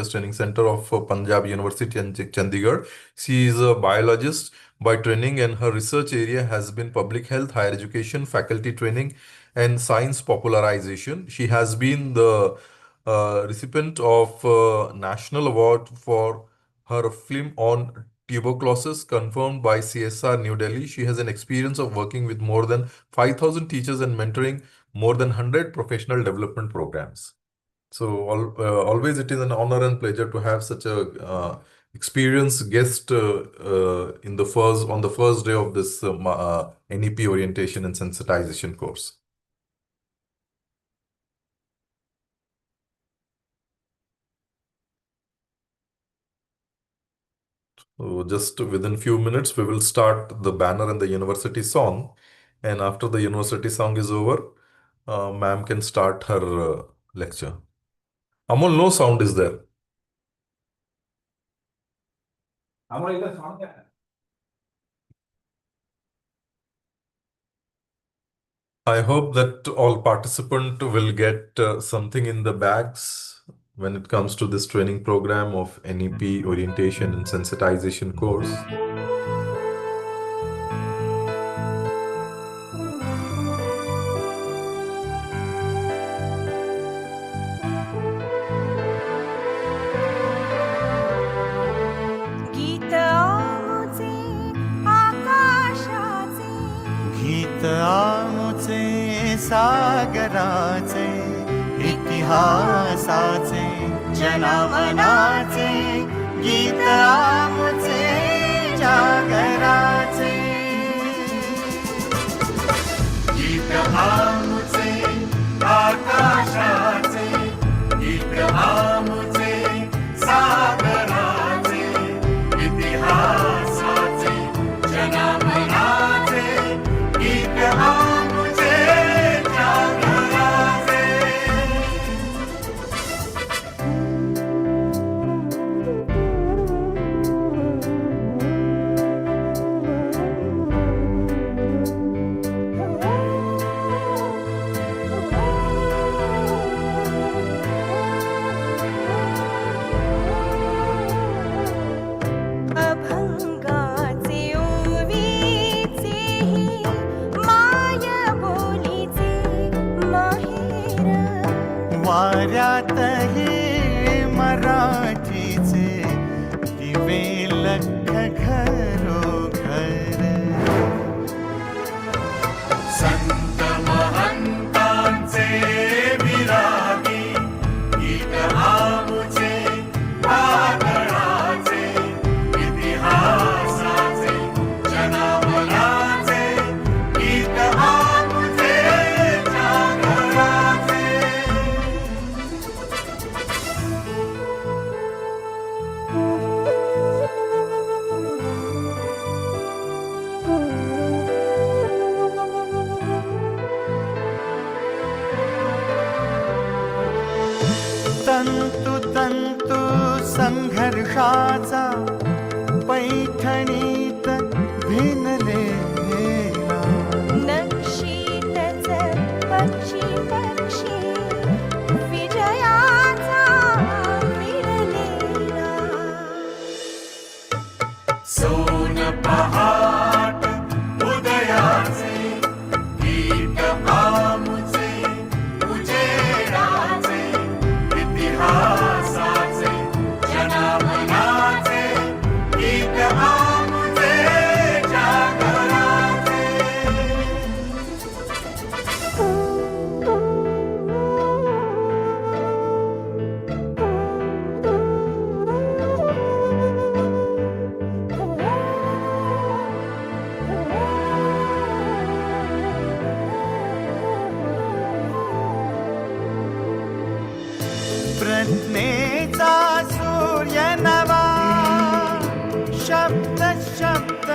Training Center of Punjab University in Chandigarh. She is a biologist by training, and her research area has been public health, higher education, faculty training, and science popularization. She has been the recipient of National Award for her film on tuberculosis, confirmed by CSR New Delhi. She has an experience of working with more than 5,000 teachers and mentoring more than 100 professional development programs. So always it is an honor and pleasure to have such a experienced guest in the first on the first day of this NEP orientation and sensitization course. So just within few minutes, we will start the banner and the university song. And after the university song is over, ma'am can start her lecture. Amol, no sound is there. I hope that all participants will get something in the bags when it comes to this training program of NEP orientation and sensitization course. सागराचे इतिहासाचे जनमनाचे गीत आमुचे जागराचे गीत आमुचे आकाशाचे गीत आमुचे सागराचे इतिहासाचे जनमनाचे गीत आमुचे वाऱ्यातही मराठीचे दिवे लख घरोघर संत महंतांचे विरागी गीत आमुचे वादळाचे इतिहासाचे जनमनाचे गीत आमुचे जागराचे तंतु तंतु संघर्षाचा पैठणीत भिनलेला नक्षीतच पक्षी पक्षी विजयाचा मिळलेला सोन पहाट उदयाचे गीत आमुचे उजेडाचे इतिहासाचे जनमनाचे गीत आमुचे जागराचे प्रज्ञेचा सूर्य नवा शब्द शब्द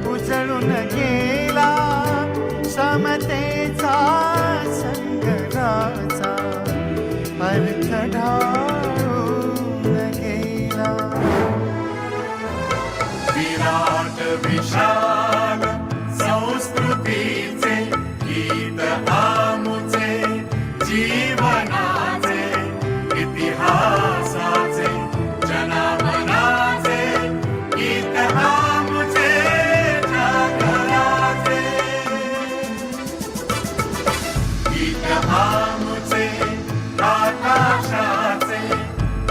उजळून गेला समतेचा संगराचा अर्थ ढाळून गेला विराट विशाल संस्कृतीचे गीत आमुचे जीवनाचे इतिहासाचे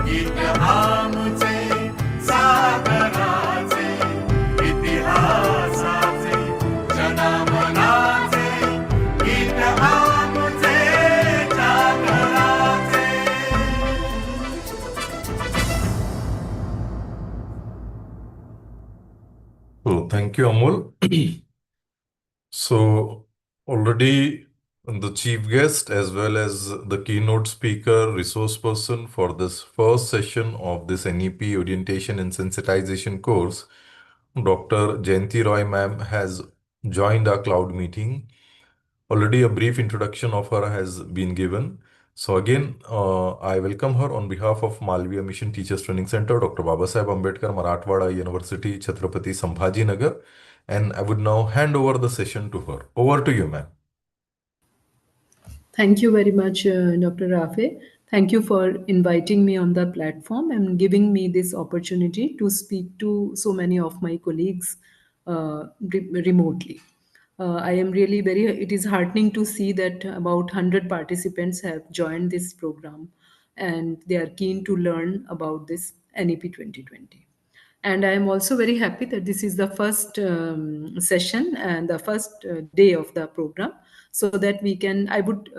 गीत आमचे सागराचे इतिहासाचे जनमनाचे गीत आमचे जागराचे. So thank you, Amol. So already the chief guest as well as the keynote speaker, resource person for this first session of this NEP orientation and sensitization course, Dr. Jayanti Roy ma'am has joined our cloud meeting. Already a brief introduction of her has been given. So again, I welcome her on behalf of Malviya Mission Teachers Training Center, Dr. Babasaheb Ambedkar, Marathwada University, Chhatrapati Sambhajinagar. And I would now hand over the session to her. Over to you, ma'am. Thank you very much, Dr. Rafe. Thank you for inviting me on the platform and giving me this opportunity to speak to so many of my colleagues remotely. I am really it is heartening to see that about 100 participants have joined this program and they are keen to learn about this NEP 2020. And I am also very happy that this is the first session and the first day of the program, so that I would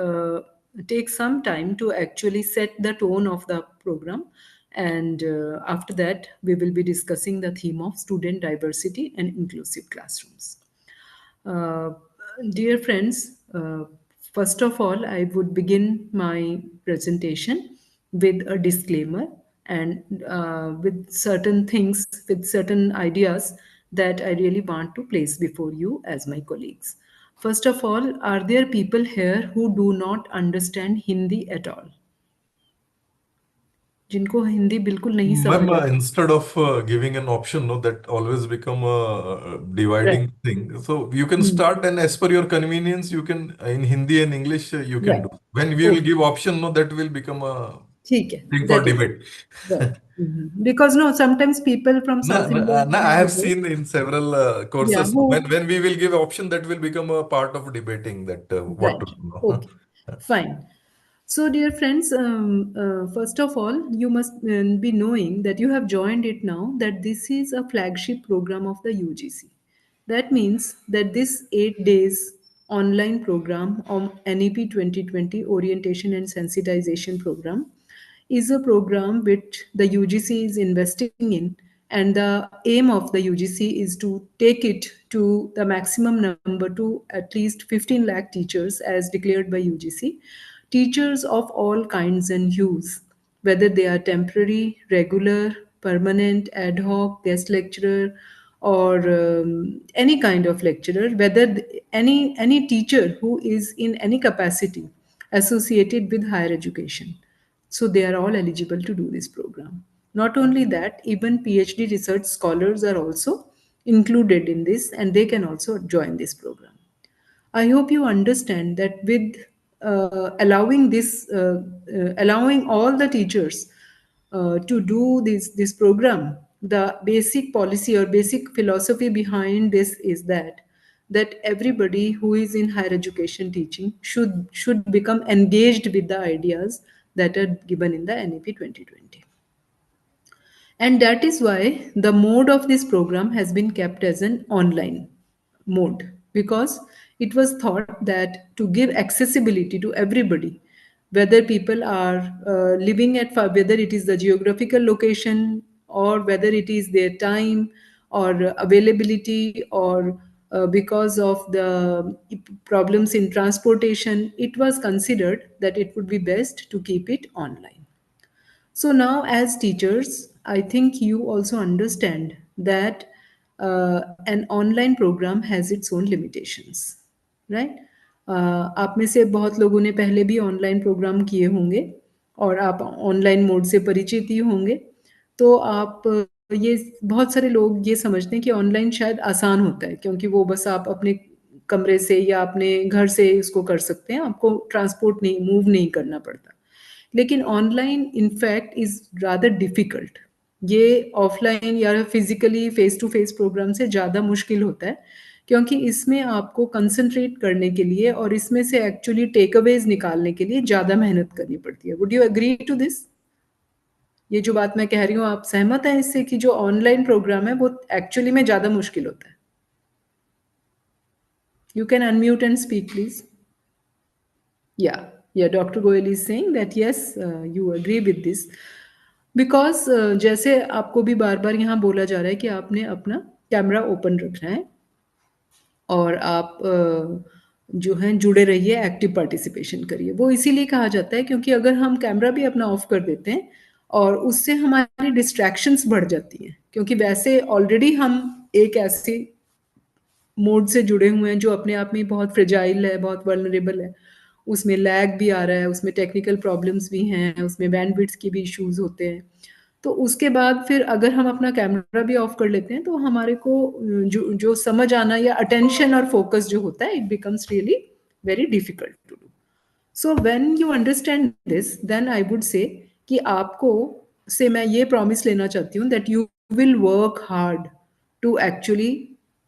take some time to actually set the tone of the program. And after that, we will be discussing the theme of student diversity and inclusive classrooms. Uh, Dear friends, first of all, I would begin my presentation with a disclaimer and with certain things, with certain ideas that I really want to place before you as my colleagues. First of all, are there people here who do not understand Hindi at all? जिनको हिंदी बिल्कुल नहीं समझ Ma'am, आता? instead of giving an option, no, that always become a Right. dividing thing. So you can Hmm. start, and as per your convenience, you can in Hindi and English you can Right. do. When we will Okay. give option, no, that will become a ठीक है. thing for That is debate. right. Mhm. Because no, sometimes people from No, South no, India no, I are have there. seen in several Yeah, courses when we will give option, that will become a part of debating that what to right. do. Okay, fine. So, dear friends, first of all, you must be knowing that you have joined it now, that this is a flagship program of the UGC. That means that this 8 days online program on NEP 2020 Orientation and Sensitization Program is a program which the UGC is investing in, and the aim of the UGC is to take it to the maximum number to at least 15 lakh teachers as declared by UGC. Teachers of all kinds and hues, whether they are temporary, regular, permanent, ad hoc, guest lecturer, or any kind of lecturer, whether any teacher who is in any capacity associated with higher education. So they are all eligible to do this program. Not only that, even PhD research scholars are also included in this and they can also join this program. I hope you understand that with allowing all the teachers to do this program, the basic policy or basic philosophy behind this is that everybody who is in higher education teaching should become engaged with the ideas that are given in the NEP 2020. And that is why the mode of this program has been kept as an online mode, because it was thought that to give accessibility to everybody, whether people are living at far, whether it is the geographical location or whether it is their time or availability or because of the problems in transportation, it was considered that it would be best to keep it online. So now, as teachers, I think you also understand that an online program has its own limitations, right? आप में से बहुत लोगों ने पहले भी online programme किए होंगे और आप ऑनलाइन मोड से परिचित ही होंगे. तो आप ये बहुत सारे लोग ये समझते हैं कि ऑनलाइन शायद आसान होता है क्योंकि वो बस आप अपने कमरे से या अपने घर से उसको कर सकते हैं, आपको ट्रांसपोर्ट नहीं मूव नहीं करना पड़ता. लेकिन online in fact is rather difficult. ये ऑफलाइन या physically face to face program से ज़्यादा मुश्किल होता है क्योंकि इसमें आपको कंसंट्रेट करने के लिए और इसमें से एक्चुअली टेक अवेज निकालने के लिए ज़्यादा मेहनत करनी पड़ती है. Would you agree to this? ये जो बात मैं कह रही हूँ, आप सहमत हैं इससे कि जो ऑनलाइन प्रोग्राम है वो एक्चुअली में ज़्यादा मुश्किल होता है? You can unmute and speak, please. Yeah, Dr. Goyal is saying that yes, you agree with this. Because जैसे आपको भी बार बार यहाँ बोला जा रहा है कि आपने अपना कैमरा ओपन रखना है और आप जो हैं जुड़े रहिए, एक्टिव पार्टिसिपेशन करिए। वो इसीलिए कहा जाता है क्योंकि अगर हम कैमरा भी अपना ऑफ कर देते हैं और उससे हमारी डिस्ट्रैक्शंस बढ़ जाती हैं, क्योंकि वैसे ऑलरेडी हम एक ऐसी मोड से जुड़े हुए हैं जो अपने आप में बहुत फ्रेजाइल है, बहुत वल्नरेबल है। उसमें लैग भी आ रहा है, उसमें टेक्निकल प्रॉब्लम्स भी हैं, उसमें बैंडविड्थ के भी इश्यूज़ होते हैं। तो उसके बाद फिर अगर हम अपना कैमरा भी ऑफ कर लेते हैं तो हमारे को जो जो समझ आना या अटेंशन और फोकस जो होता है, it becomes really very difficult to do. So when you understand this, then I would say कि आपको से मैं ये प्रॉमिस लेना चाहती हूँ that you will work hard to actually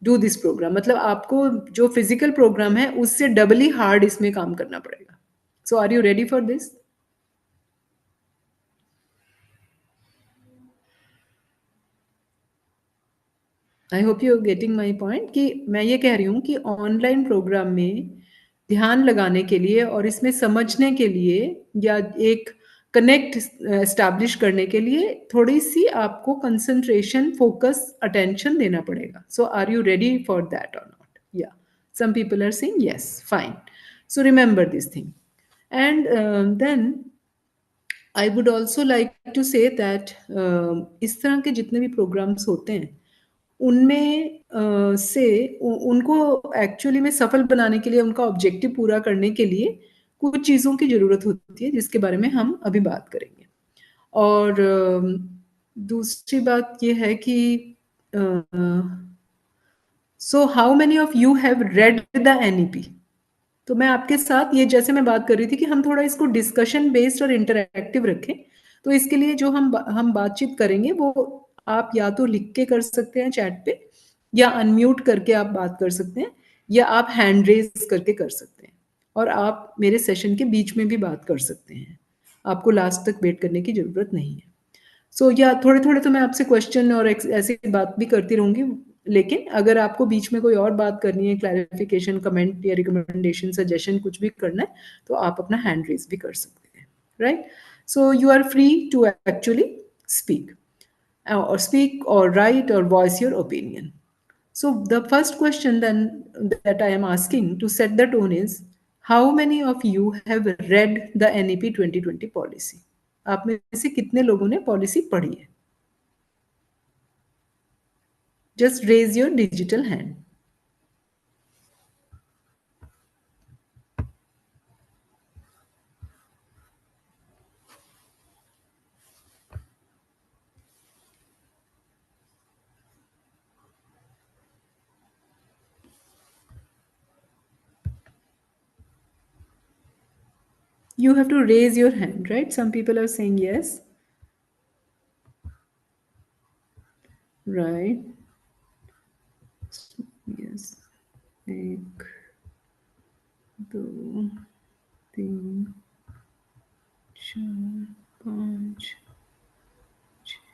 do this program. मतलब आपको जो फिजिकल प्रोग्राम है उससे डबली हार्ड इसमें काम करना पड़ेगा। So are you ready for this? I hope you are getting my point कि मैं ये कह रही हूँ कि ऑनलाइन प्रोग्राम में ध्यान लगाने के लिए और इसमें समझने के लिए या एक कनेक्ट एस्टैब्लिश करने के लिए थोड़ी सी आपको कंसंट्रेशन, फोकस, अटेंशन देना पड़ेगा। So are you ready for that और नॉट? या some people are saying yes, fine. So remember this thing. And then I would also like to say that इस तरह के जितने भी प्रोग्राम्स होते हैं उनमें से उनको एक्चुअली में सफल बनाने के लिए, उनका ऑब्जेक्टिव पूरा करने के लिए कुछ चीज़ों की ज़रूरत होती है जिसके बारे में हम अभी बात करेंगे। और दूसरी बात ये है कि so how many of you have read the NEP? तो मैं आपके साथ ये, जैसे मैं बात कर रही थी कि हम थोड़ा इसको डिस्कशन बेस्ड और इंटरैक्टिव रखें, तो इसके लिए जो हम बातचीत करेंगे वो आप या तो लिख के कर सकते हैं चैट पे, या अनम्यूट करके आप बात कर सकते हैं, या आप हैंड रेज करके कर सकते हैं, और आप मेरे सेशन के बीच में भी बात कर सकते हैं। आपको लास्ट तक वेट करने की ज़रूरत नहीं है। सो या थोड़े थोड़े तो मैं आपसे क्वेश्चन और ऐसी बात भी करती रहूंगी, लेकिन अगर आपको बीच में कोई और बात करनी है, क्लैरिफिकेशन, कमेंट या रिकमेंडेशन, सजेशन कुछ भी करना है, तो आप अपना हैंड रेज भी कर सकते हैं, right? So you are free to actually speak or write or voice your opinion. So the first question then that I am asking to set the tone is, how many of you have read the NEP 2020 policy? आप में से कितने लोगों ने policy पढ़ी है? Just raise your digital hand. You have to raise your hand, right? Some people are saying yes. Right. Yes. एक, दो, तीन, चार, पाँच, छः।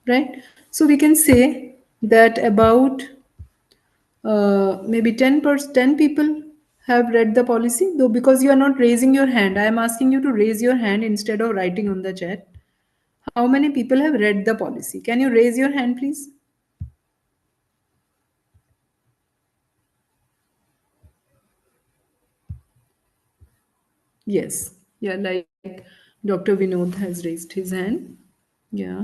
Right? So we can say that about maybe 10 people have read the policy, though because you are not raising your hand, I am asking you to raise your hand instead of writing on the chat. How many people have read the policy? Can you raise your hand, please? Yes. Yeah, like Dr. Vinod has raised his hand. Yeah.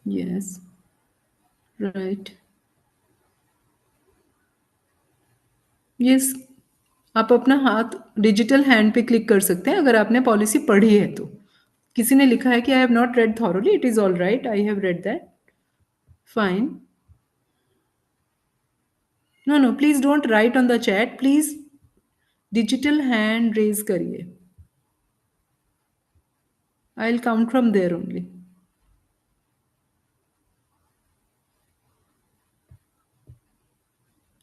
Yes. Right. Yes. आप अपना हाथ digital hand पे click कर सकते हैं अगर आपने policy पढ़ी है तो। किसी ने लिखा है कि I have not red thoroughly, it is all right, I have read that, fine. No, please don't write on the chat. Please digital hand raise करिए. I'll count from there only.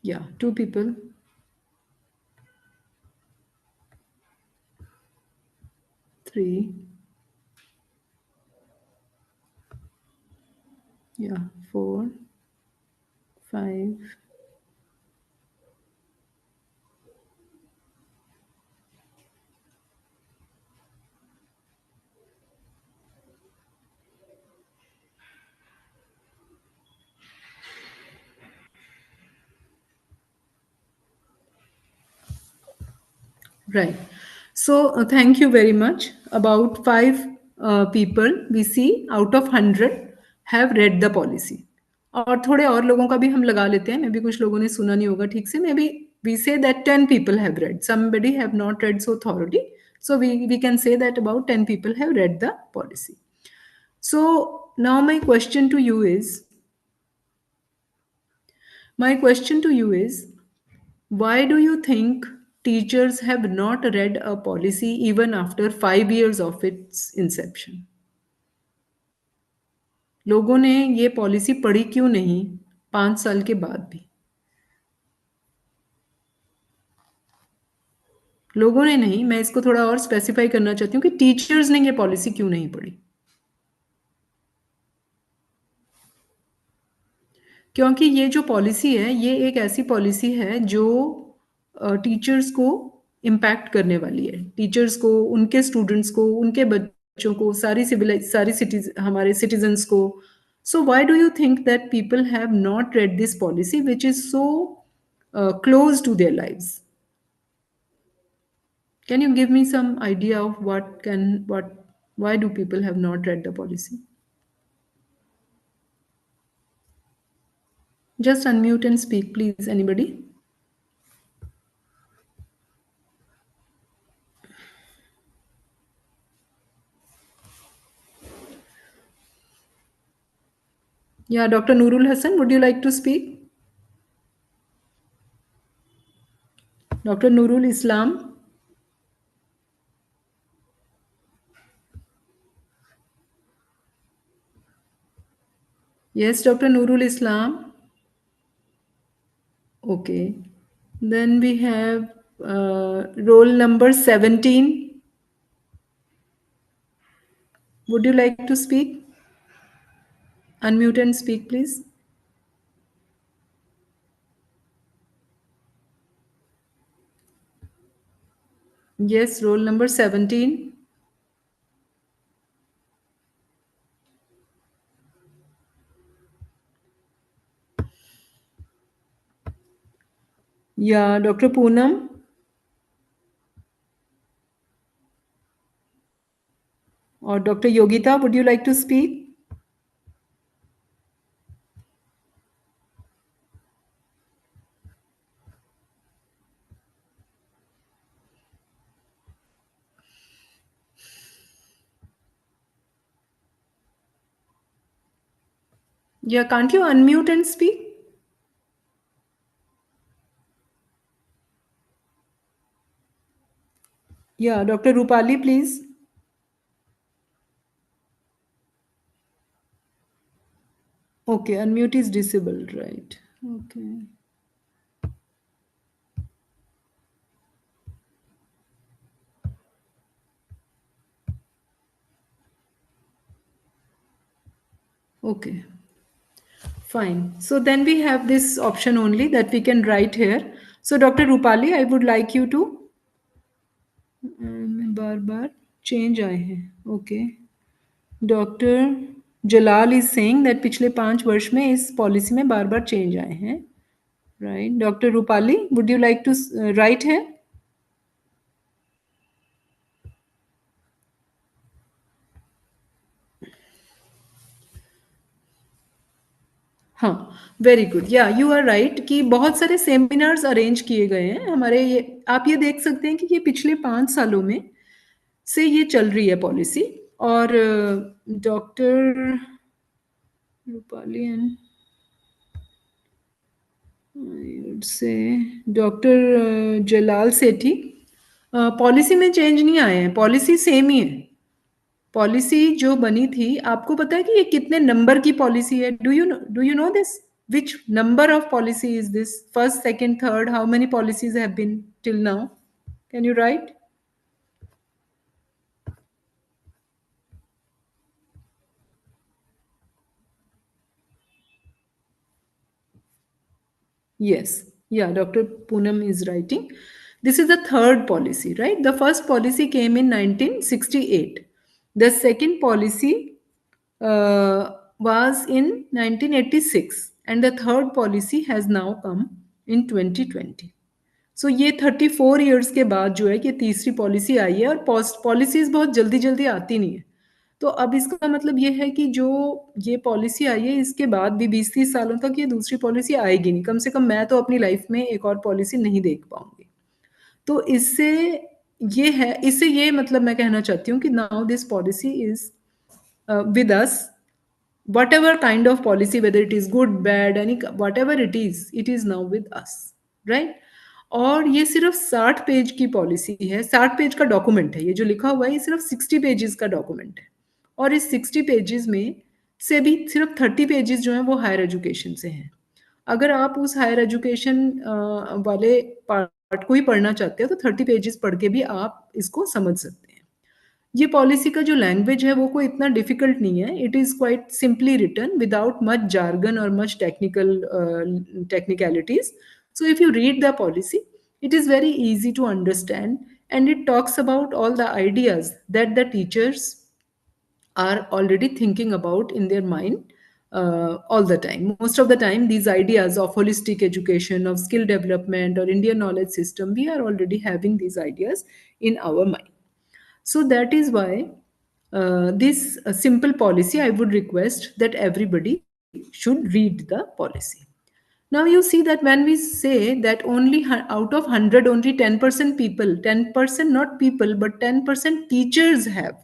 Yeah, 2 people. 3. Yeah, 4, 5. Right. So thank you very much. About 5 people we see out of 100 have read the policy. और थोड़े और लोगों का भी हम लगा लेते हैं, मे बी कुछ लोगों ने सुना नहीं होगा ठीक से, may be we say that 10 people have read, somebody have not read so thoroughly, so we can say that about 10 people have read the policy. So now my question to you is, why do you think teachers have not read a policy even after 5 years of its inception? लोगों ने ये policy पढ़ी क्यों नहीं 5 साल के बाद भी? लोगों ने नहीं, मैं इसको थोड़ा और स्पेसिफाई करना चाहती हूँ कि टीचर्स ने ये पॉलिसी क्यों नहीं पढ़ी? क्योंकि ये जो पॉलिसी है, ये एक ऐसी पॉलिसी है जो टीचर्स को इम्पैक्ट करने वाली है, टीचर्स को, उनके स्टूडेंट्स को, उनके बच्चों को, सारी हमारे सिटीजन्स को. So why do you think that people have not read this policy which is so close to their lives? Can you give me some idea of why do people have not read the policy? Just unmute and speak, please, anybody. Yeah, Dr. Nurul Hassan, would you like to speak? Dr. Nurul Islam? Yes, Dr. Nurul Islam. Okay. Then we have roll number 17. Would you like to speak? Unmute and speak, please. Yes, roll number 17. Yeah, Dr. Poonam. Or Dr. Yogita, would you like to speak? Yeah, can't you unmute and speak? Yeah, Dr. Rupali, please. Okay, unmute is disabled, right? Okay. Okay. Fine. So then we have this option only that we can write here. So Dr. Rupali, I would like you to bar bar change आए हैं. Okay. Doctor Jalal is saying that पिछले 5 वर्ष में इस policy में बार बार change आए हैं. Right. Doctor Rupali, would you like to write है? हाँ, very good. Yeah you are right कि बहुत सारे सेमिनार्स अरेंज किए गए हैं हमारे. ये आप ये देख सकते हैं कि ये पिछले 5 सालों में से ये चल रही है पॉलिसी. और doctor Rupali and I would say doctor Jalal Sethi, policy में चेंज नहीं आए हैं, पॉलिसी सेम ही है। पॉलिसी जो बनी थी, आपको पता है कि ये कितने नंबर की पॉलिसी है? Do you know this? Which number of policy is this? First, second, third, how many policies have been till now? Can you write? Yes. Yeah, Dr. Poonam is writing. This is the third policy, right? The first policy came in 1968. The second policy was in 1986. And the third policy has now come in 2020. सो ये 34 years के बाद जो है कि तीसरी policy आई है, और policies बहुत जल्दी जल्दी आती नहीं है। तो अब इसका मतलब ये है कि जो ये पॉलिसी आई है, इसके बाद भी 20-30 सालों तक ये दूसरी पॉलिसी आएगी नहीं। कम से कम मैं तो अपनी लाइफ में एक और पॉलिसी नहीं देख पाऊंगी। तो इससे ये मतलब मैं कहना चाहती हूँ कि now this policy is with us, whatever kind of policy, whether it is good, bad, any whatever it is now with us, right? और ये सिर्फ 60 पेज की पॉलिसी है, 60 पेज का डॉक्यूमेंट है। ये जो लिखा हुआ है ये सिर्फ 60 पेजेस का डॉक्यूमेंट है, और इस 60 पेजेस में से भी सिर्फ 30 पेजेस जो हैं वो हायर एजुकेशन से हैं। अगर आप उस हायर एजुकेशन वाले पार्ट को ही पढ़ना चाहते हो तो 30 पेजेस पढ़ के भी आप इसको समझ सकते हैं। ये पॉलिसी का जो लैंग्वेज है वो कोई इतना डिफिकल्ट नहीं है। It is quite simply written without much jargon और much technicalities. So if you read the policy, it is very easy to understand, and it talks about all the ideas that the teachers are already thinking about in their mind all the time. Most of the time, these ideas of holistic education, of skill development, or Indian knowledge system, we are already having these ideas in our mind. So that is why this simple policy, I would request that everybody should read the policy. Now you see that when we say that only out of 100, only 10% people, 10% not people, but 10% teachers have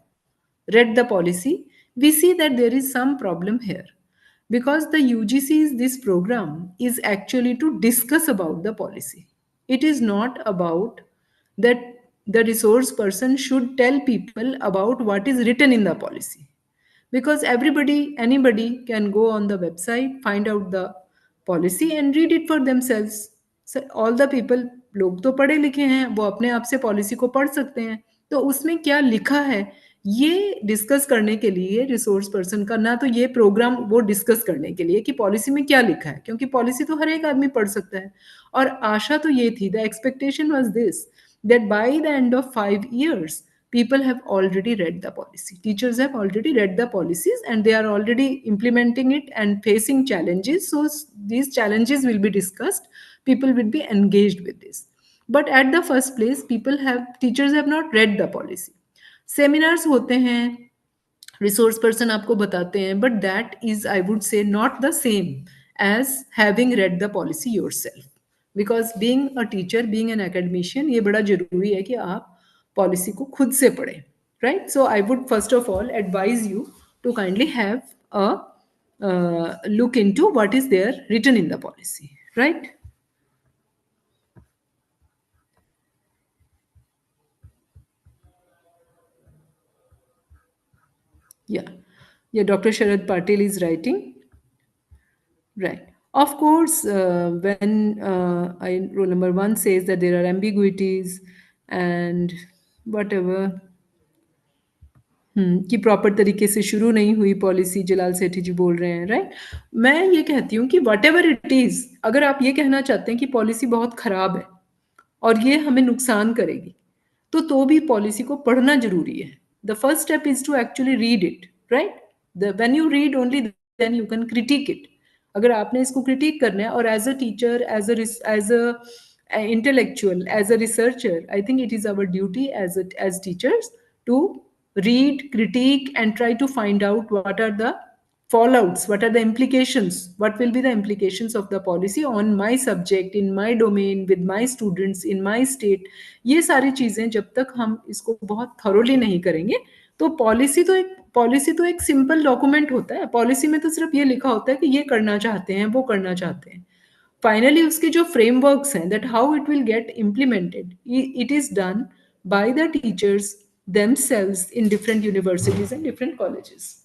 read the policy, we see that there is some problem here. Because the UGC's this program is actually to discuss about the policy. It is not about that the resource person should tell people about what is written in the policy, because anybody can go on the website, find out the policy and read it for themselves. So all the people, लोग तो पढ़े लिखे हैं, वो अपने आप से policy को पढ़ सकते हैं। तो उसमें क्या लिखा है ये डिस्कस करने के लिए रिसोर्स पर्सन का ना, तो ये प्रोग्राम वो डिस्कस करने के लिए कि पॉलिसी में क्या लिखा है, क्योंकि पॉलिसी तो हर एक आदमी पढ़ सकता है। और आशा तो ये थी, the expectation was this, that by the end of 5 years, people have already read the policy. Teachers have already read the policies and they are already implementing it and facing challenges. So these challenges will be discussed. People will be engaged with this. But at the first place, teachers have not read the policy. Seminars होते हैं, resource person आपको बताते हैं, but that is, I would say, not the same as having read the policy yourself. Because being a teacher, being an academician, ये बड़ा जरूरी है कि आप पॉलिसी को खुद से पढ़ें, right? So I would first of all advise you to kindly have a look into what is there written in the policy, right? Yeah. Yeah, Dr. Sharad Patil is writing. Right. Of course, when roll number 1 says that there are ambiguities and whatever, कि proper तरीके से शुरू नहीं हुई policy, जलाल सेठी जी बोल रहे हैं, right? मैं ये कहती हूँ कि वट एवर इट इज, अगर आप ये कहना चाहते हैं कि पॉलिसी बहुत खराब है और ये हमें नुकसान करेगी, तो भी पॉलिसी को पढ़ना जरूरी है। The first step is to actually read it, right? When you read only then you can critique it. अगर आपने इसको क्रिटिक करना है, और as a teacher, as an intellectual, as a researcher, I think it is our duty as teachers to read, critique, and try to find out what are the fallouts, what are the implications, what will be the implications of the policy on my subject, in my domain, with my students, in my state. ये सारी चीजें जब तक हम इसको बहुत thoroughly नहीं करेंगे, तो पॉलिसी तो एक सिंपल डॉक्यूमेंट होता है। पॉलिसी में तो सिर्फ ये लिखा होता है कि ये करना चाहते हैं, वो करना चाहते हैं। finally उसके जो frameworks हैं, that how it will get implemented, it is done by the teachers themselves in different universities and different colleges.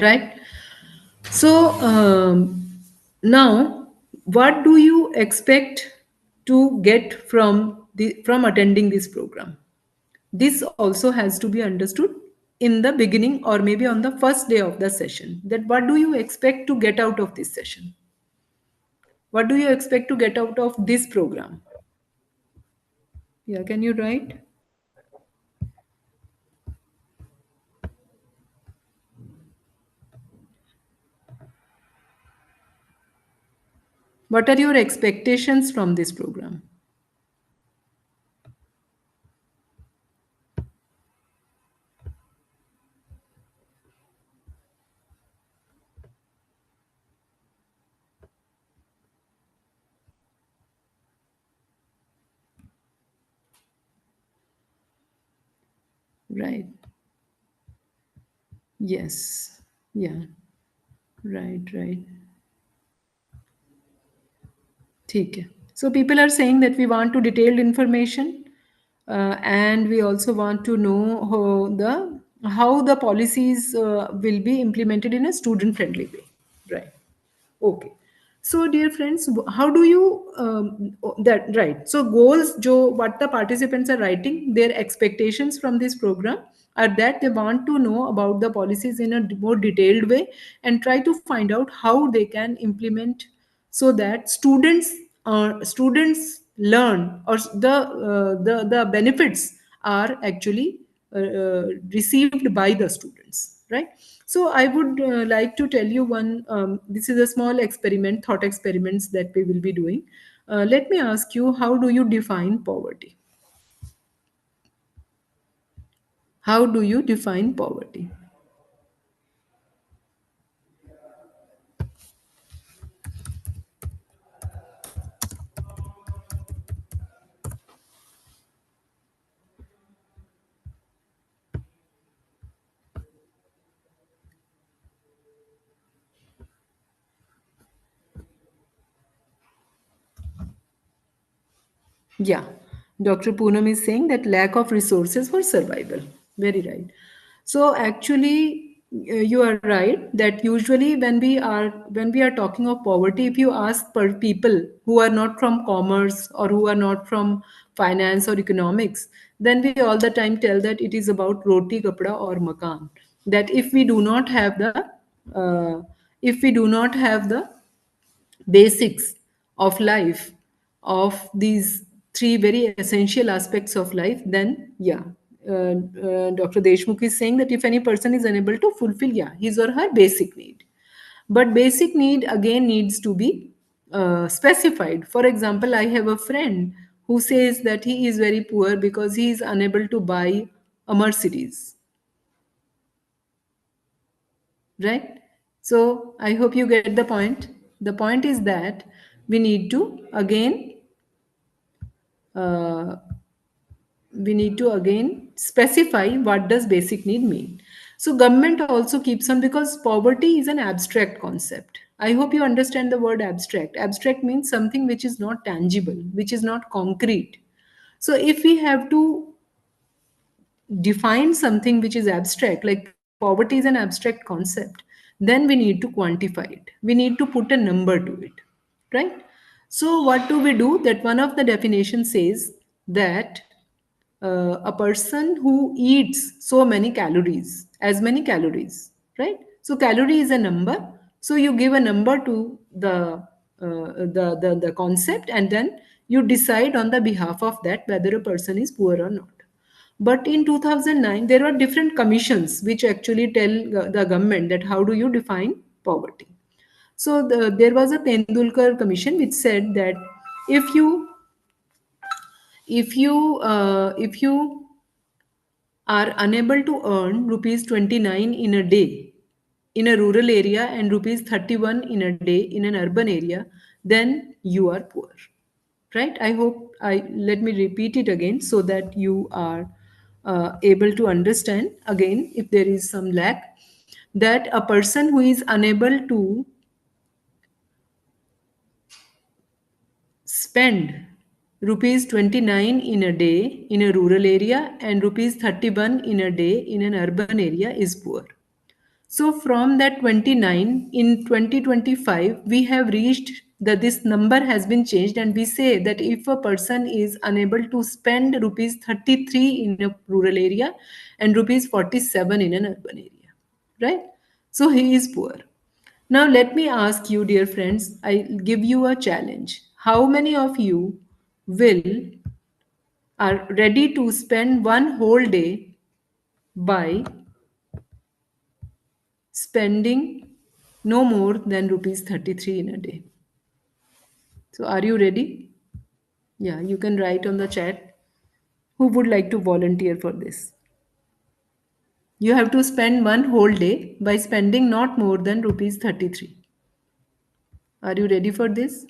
Right? So now, what do you expect to get from attending this program? This also has to be understood in the beginning or maybe on the first day of the session. That what do you expect to get out of this session? What do you expect to get out of this program? Yeah, can you write? What are your expectations from this program? Right. Yes. Yeah. Right, right. ठीक है. So people are saying that we want to detailed information, and we also want to know how the policies will be implemented in a student friendly way. Right. Okay. So, dear friends, how do you that right? So, goals, jo what the participants are writing, their expectations from this program are that they want to know about the policies in a more detailed way and try to find out how they can implement so that students learn, or the benefits are actually received by the students, right? So I would like to tell you one. This is a small experiment, thought experiments that we will be doing. Let me ask you, how do you define poverty? How do you define poverty? Yeah, Dr. Poonam is saying that lack of resources for survival. Very right. So actually, you are right that usually when we are talking of poverty, if you ask per people who are not from commerce or who are not from finance or economics, then we all the time tell that it is about roti, kapda, or makan. That uh, if we do not have the basics of life, of these three very essential aspects of life, then yeah, Dr. Deshmukh is saying that if any person is unable to fulfill, yeah, his or her basic need, but basic need again needs to be specified. For example, I have a friend who says that he is very poor because he is unable to buy a Mercedes, right? So I hope you get the point. The point is that we need to again uh, specify what does basic need mean. So government also keeps on, because poverty is an abstract concept. I hope you understand the word abstract. Abstract means something which is not tangible, which is not concrete. So if we have to define something which is abstract, like poverty is an abstract concept, then we need to quantify it. We need to put a number to it, right? So what do we do? That one of the definitions says that a person who eats so many calories, as many calories, right? So calorie is a number. So you give a number to the concept, and then you decide on the behalf of that whether a person is poor or not. But in 2009, there were different commissions which actually tell the government that how do you define poverty. So there was a Tendulkar commission which said that if you if you are unable to earn rupees 29 in a day in a rural area and rupees 31 in a day in an urban area, then you are poor. Right? I hope I let me repeat it again so that you are able to understand again if there is some lack, that a person who is unable to spend rupees 29 in a day in a rural area and rupees 31 in a day in an urban area is poor. So from that 29 in 2025, we have reached that this number has been changed, and we say that if a person is unable to spend rupees 33 in a rural area and rupees 47 in an urban area, right? So he is poor. Now let me ask you, dear friends, I give you a challenge. How many of you will are ready to spend one whole day by spending no more than rupees 33 in a day? So are you ready? Yeah, you can write on the chat who would like to volunteer for this. You have to spend one whole day by spending not more than rupees 33. Are you ready for this?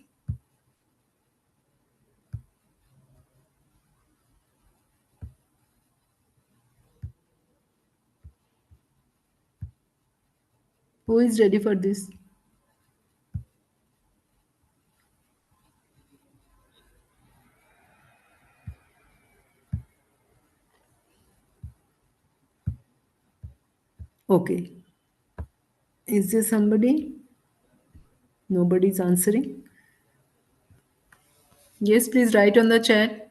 Who is ready for this? Okay. Is there somebody? Nobody's answering. Yes, please write on the chat.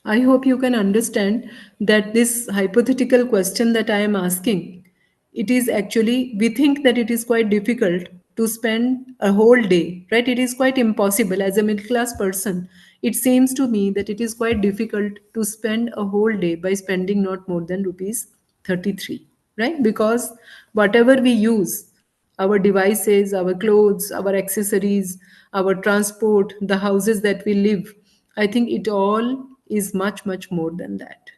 I hope you can understand that this hypothetical question that I am asking, it is actually, we think that it is quite difficult to spend a whole day, right? It is quite impossible. As a middle class person, it seems to me that it is quite difficult to spend a whole day by spending not more than rupees 33, right? Because whatever we use, our devices, our clothes, our accessories, our transport, the houses that we live, I think it all is much, much more than that.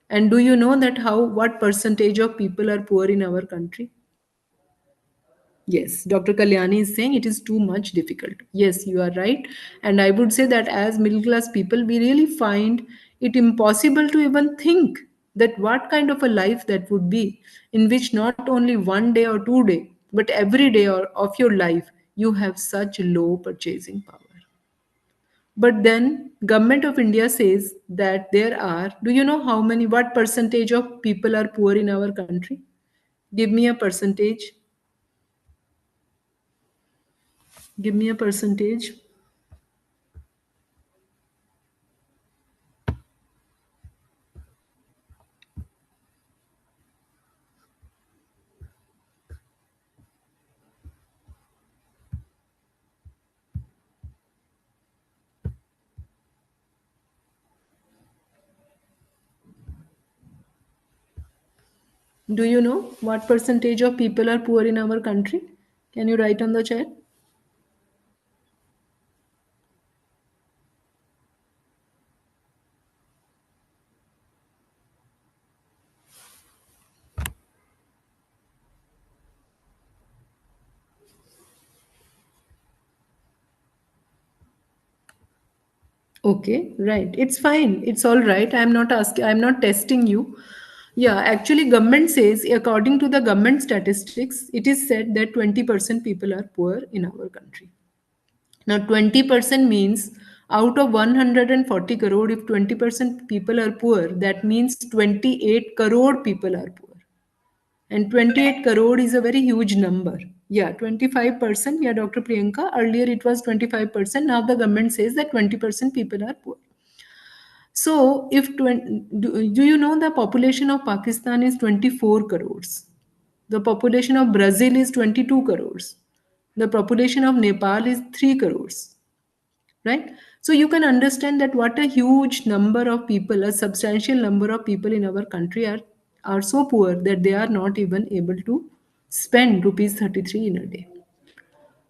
And do you know that what percentage of people are poor in our country? Yes, Dr. Kalyani is saying it is too much difficult. Yes, you are right. And I would say that as middle class people, we really find it impossible to even think that what kind of a life that would be, in which not only one day or 2 day, but every day of your life, you have such low purchasing power. But then government of India says that there are, do you know how many, what percentage of people are poor in our country? Give me a percentage. Give me a percentage. Do you know what percentage of people are poor in our country? Can you write on the chat? Okay, right. It's fine. It's all right. I'm not asking, I'm not testing you. Yeah, actually, government says, according to the government statistics, it is said that 20% people are poor in our country. Now, 20% means out of 140 crore, if 20% people are poor, that means 28 crore people are poor. And 28 crore is a very huge number. Yeah, 25%. Yeah, Dr. Priyanka. Earlier it was 25%. Now the government says that 20% people are poor. So, if do you know the population of Pakistan is 24 crores? The population of Brazil is 22 crores. The population of Nepal is 3 crores, right? So you can understand that what a huge number of people, a substantial number of people in our country are so poor that they are not even able to spend rupees 33 in a day.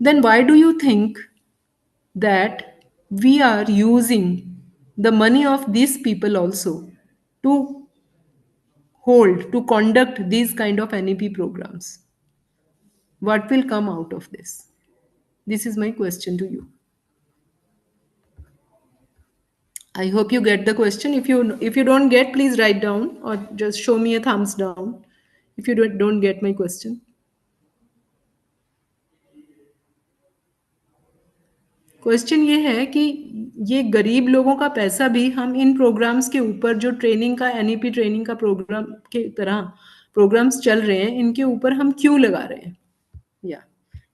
then why do you think that we are using the money of these people also to to conduct these kind of NEP programs? What will come out of this? This is my question to you. I hope you get the question. If you don't get, please write down or just show me a thumbs down if you don't get my question. Question ये है कि ये गरीब लोगों का पैसा भी हम इन प्रोग्राम्स के ऊपर, जो ट्रेनिंग का NEP ट्रेनिंग का प्रोग्राम के तरह प्रोग्राम्स चल रहे हैं, इनके ऊपर हम क्यों लगा रहे हैं? या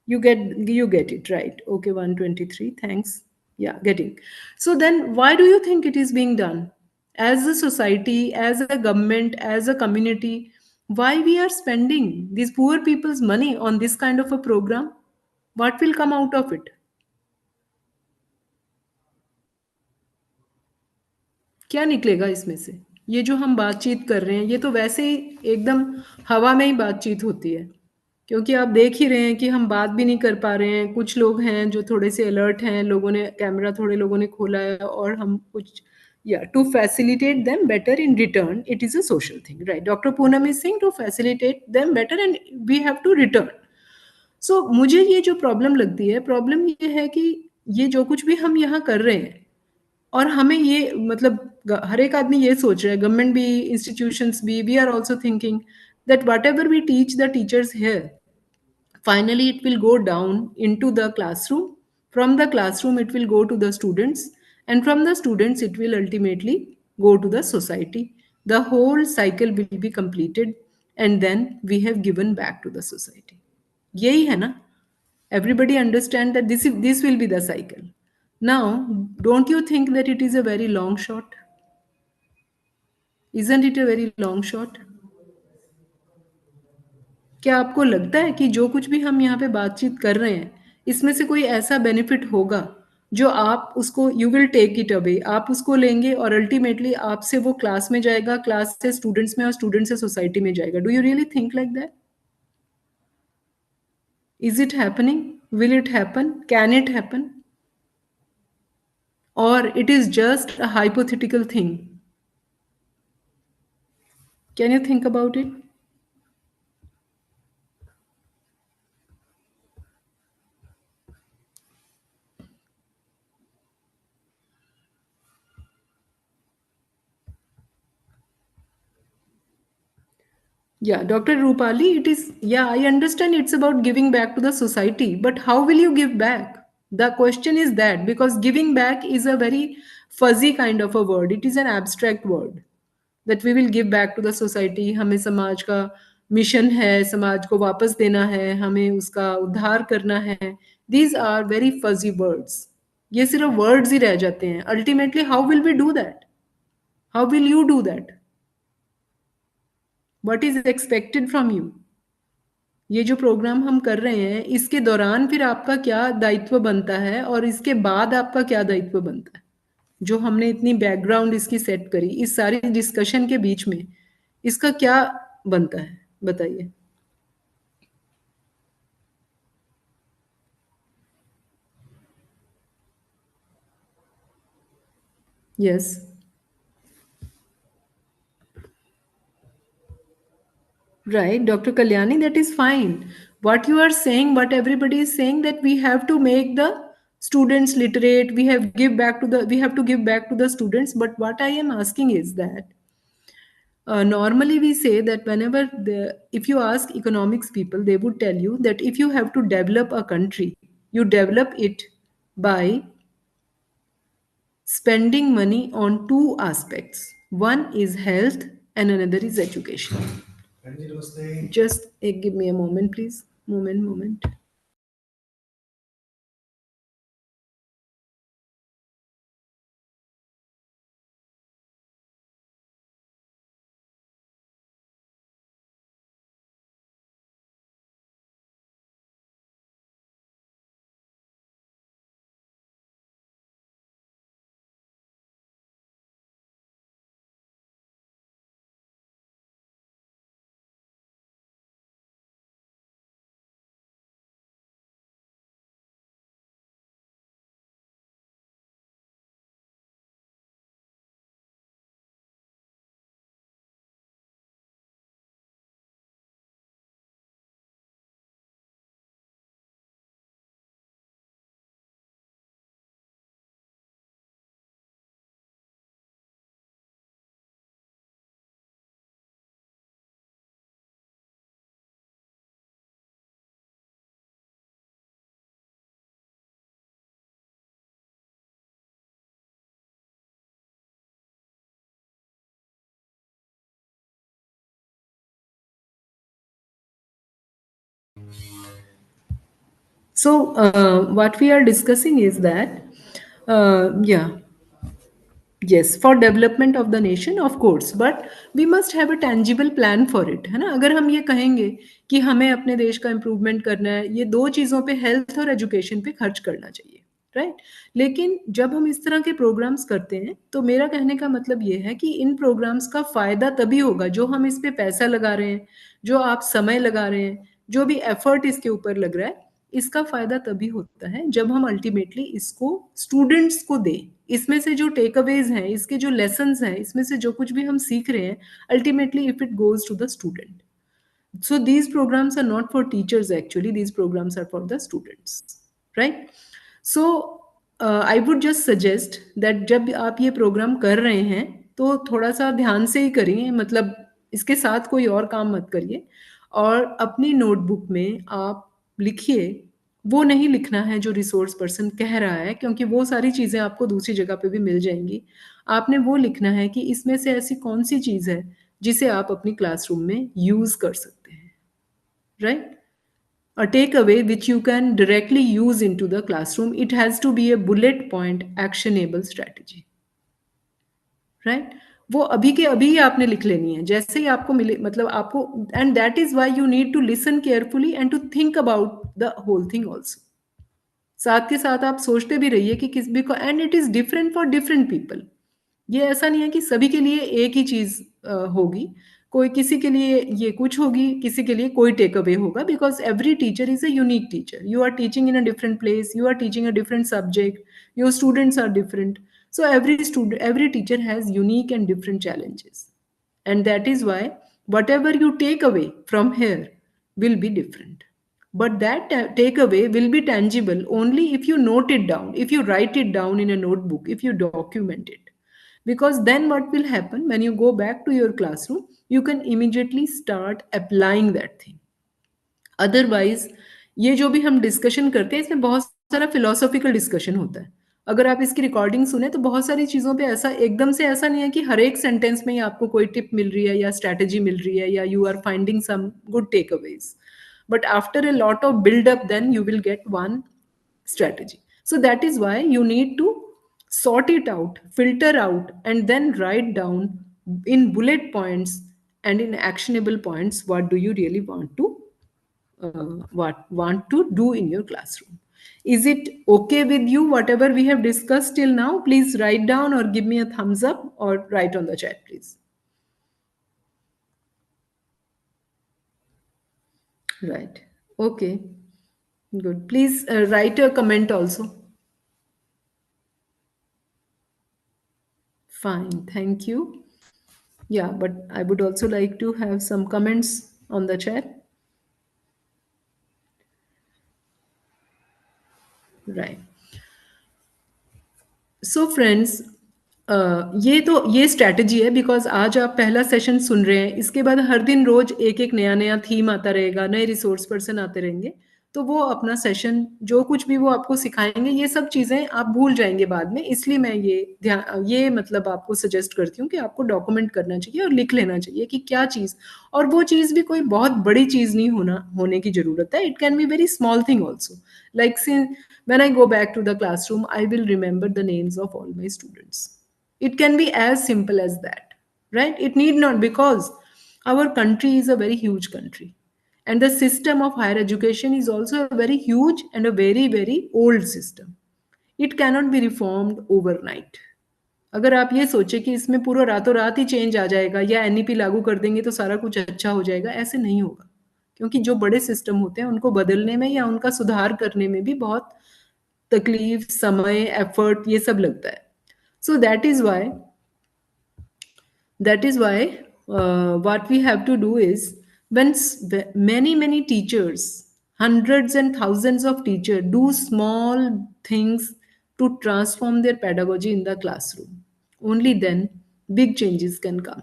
you get it right. Okay, 123, thanks. Yeah, getting. So then why do you think it is being done? As a society, as a government, as a community, why we are spending these poor people's money on this kind of a program? What will come out of it? क्या निकलेगा इसमें से? ये जो हम बातचीत कर रहे हैं, ये तो वैसे ही एकदम हवा में ही बातचीत होती है, क्योंकि आप देख ही रहे हैं कि हम बात भी नहीं कर पा रहे हैं। कुछ लोग हैं जो थोड़े से अलर्ट हैं, लोगों ने कैमरा थोड़े लोगों ने खोला है, और हम कुछ या to facilitate them better in return, it is a social thing, right? Doctor Poonam is saying to facilitate them better and we have to return. So मुझे ये जो प्रॉब्लम लगती है, प्रॉब्लम ये है कि ये जो कुछ भी हम यहाँ कर रहे हैं, और हमें ये मतलब हर एक आदमी ये सोच रहा है, गवर्नमेंट भी, इंस्टीट्यूशंस भी, we are also thinking that whatever we teach the teachers here, finally it will go down into the classroom. From the classroom it will go to the students, and from the students it will ultimately go to the society. The whole cycle will be completed, and then we have given back to the society. Yahi hai na? Everybody understand that this will be the cycle. Now, don't you think that it is a very long shot? Isn't it a very long shot? क्या आपको लगता है कि जो कुछ भी हम यहाँ पे बातचीत कर रहे हैं, इसमें से कोई ऐसा बेनिफिट होगा जो आप उसको, you will take it away, आप उसको लेंगे और अल्टीमेटली आपसे वो क्लास में जाएगा, क्लास से स्टूडेंट्स में और स्टूडेंट से सोसाइटी में जाएगा? Do you really think like that? Is it happening? Will it happen? Can it happen? और it is just a hypothetical thing? Can you think about it? Yeah, Dr. Rupali, it is, yeah, I understand it's about giving back to the society, but how will you give back? The question is that, because giving back is a very fuzzy kind of a word. It is an abstract word that we will give back to the society. हमें समाज का mission है, समाज को वापस देना है, हमें उसका उद्धार करना है. These are very fuzzy words. ये सिर्फ words ही रह जाते हैं. Ultimately, how will we do that? How will you do that? What is expected from you? ये जो प्रोग्राम हम कर रहे हैं, इसके दौरान फिर आपका क्या दायित्व बनता है, और इसके बाद आपका क्या दायित्व बनता है? जो हमने इतनी बैकग्राउंड इसकी सेट करी, इस सारी डिस्कशन के बीच में इसका क्या बनता है, बताइए. Yes, right, Dr. Kalyani, that is fine. What you are saying, what everybody is saying, that we have to make the students literate, we have to give back to the students. But what I am asking is that, normally we say that if you ask economics people, they would tell you that if you have to develop a country, you develop it by spending money on two aspects. One is health and another is education. Just give me a moment, please. Moment. So, what we are discussing is that, yeah, yes, for development of the nation, of course, but we must have a tangible plan for it, है ना? अगर हम ये कहेंगे कि हमें अपने देश का इम्प्रूवमेंट करना है, ये दो चीज़ों पे, हेल्थ और एजुकेशन पे खर्च करना चाहिए, राइट? लेकिन जब हम इस तरह के प्रोग्राम्स करते हैं, तो मेरा कहने का मतलब ये है कि इन प्रोग्राम्स का फ़ायदा तभी होगा, जो हम इस पे पैसा लगा रहे हैं, जो आप समय लगा रहे हैं, जो भी एफर्ट इसके ऊपर लग रहा है, इसका फ़ायदा तभी होता है जब हम अल्टीमेटली इसको स्टूडेंट्स को दें। इसमें से जो टेक अवेज़ हैं, इसके जो लेसन्स हैं, इसमें से जो कुछ भी हम सीख रहे हैं, ultimately if it goes to the student. So these programs are not for teachers actually, these programs are for the students, right? So I would just suggest that जब आप ये प्रोग्राम कर रहे हैं तो थोड़ा सा ध्यान से ही करिए, मतलब इसके साथ कोई और काम मत करिए, और अपनी नोटबुक में आप लिखिए, वो नहीं लिखना है जो रिसोर्स पर्सन कह रहा है, क्योंकि वो सारी चीज़ें आपको दूसरी जगह पे भी मिल जाएंगी। आपने वो लिखना है कि इसमें से ऐसी कौन सी चीज़ है जिसे आप अपनी क्लासरूम में यूज़ कर सकते हैं, right? A takeaway which you can directly use into the classroom. It has to be a bullet point actionable strategy, right? वो अभी के अभी ही आपने लिख लेनी है, जैसे ही आपको मिले, मतलब आपको, and that is why you need to listen carefully and to think about the whole thing also. साथ के साथ आप सोचते भी रहिए कि किस भी को, and it is different for different people. ये ऐसा नहीं है कि सभी के लिए एक ही चीज़ होगी, कोई किसी के लिए ये कुछ होगी, किसी के लिए कोई टेक अवे होगा, because every teacher is a unique teacher. You are teaching in a different place, you are teaching a different subject, your students are different, so every teacher has unique and different challenges, and that is why whatever you take away from here will be different, but that takeaway will be tangible only if you note it down, if you write it down in a notebook, if you document it, because then what will happen when you go back to your classroom, you can immediately start applying that thing. Otherwise ये जो भी हम discussion करते हैं, इसमें बहुत सारा philosophical discussion होता है। अगर आप इसकी रिकॉर्डिंग सुने तो बहुत सारी चीज़ों पे ऐसा एकदम से ऐसा नहीं है कि हर एक सेंटेंस में ही आपको कोई टिप मिल रही है या स्ट्रैटेजी मिल रही है या you are finding some good takeaways, but after a lot of buildup then you will get one strategy. So that is why you need to sort it out, filter out, and then write down in bullet points and in actionable points what do you really want to do in your classroom. Is it okay with you whatever we have discussed till now? Please write down or give me a thumbs up or write on the chat, please. Right. Okay. Good. Please write a comment also. Fine. Thank you. Yeah, but I would also like to have some comments on the chat. Right. So friends, ये strategy है, because आज आप पहला session सुन रहे हैं, इसके बाद हर दिन रोज एक एक नया नया थीम आता रहेगा, नए रिसोर्स पर्सन आते रहेंगे, तो वो अपना सेशन जो कुछ भी वो आपको सिखाएंगे, ये सब चीज़ें आप भूल जाएंगे बाद में। इसलिए मैं ये मतलब आपको सजेस्ट करती हूँ कि आपको डॉक्यूमेंट करना चाहिए और लिख लेना चाहिए कि क्या चीज़, और वो चीज़ भी कोई बहुत बड़ी चीज़ नहीं होने की ज़रूरत है। It can be very small thing also, like when I go back to the classroom, I will remember the names of all my students. It can be as simple as that, right? It need not, because our country is a very huge country, and the system of higher education is also a very huge and a very very old system. It cannot be reformed overnight. अगर आप ये सोचे कि इसमें पूरा रातों रात ही change आ जाएगा या एनईपी लागू कर देंगे तो सारा कुछ अच्छा हो जाएगा, ऐसे नहीं होगा, क्योंकि जो बड़े सिस्टम होते हैं उनको बदलने में या उनका सुधार करने में भी बहुत तकलीफ, समय, एफर्ट, ये सब लगता है। So that is why what we have to do is, when many teachers, hundreds and thousands of teachers do small things to transform their pedagogy in the classroom, only then big changes can come.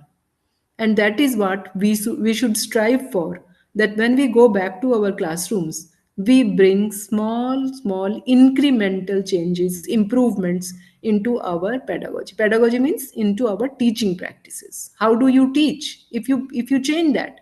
And that is what we should strive for, that when we go back to our classrooms, we bring small incremental changes, improvements into our pedagogy. Pedagogy means into our teaching practices. How do you teach? If you change that,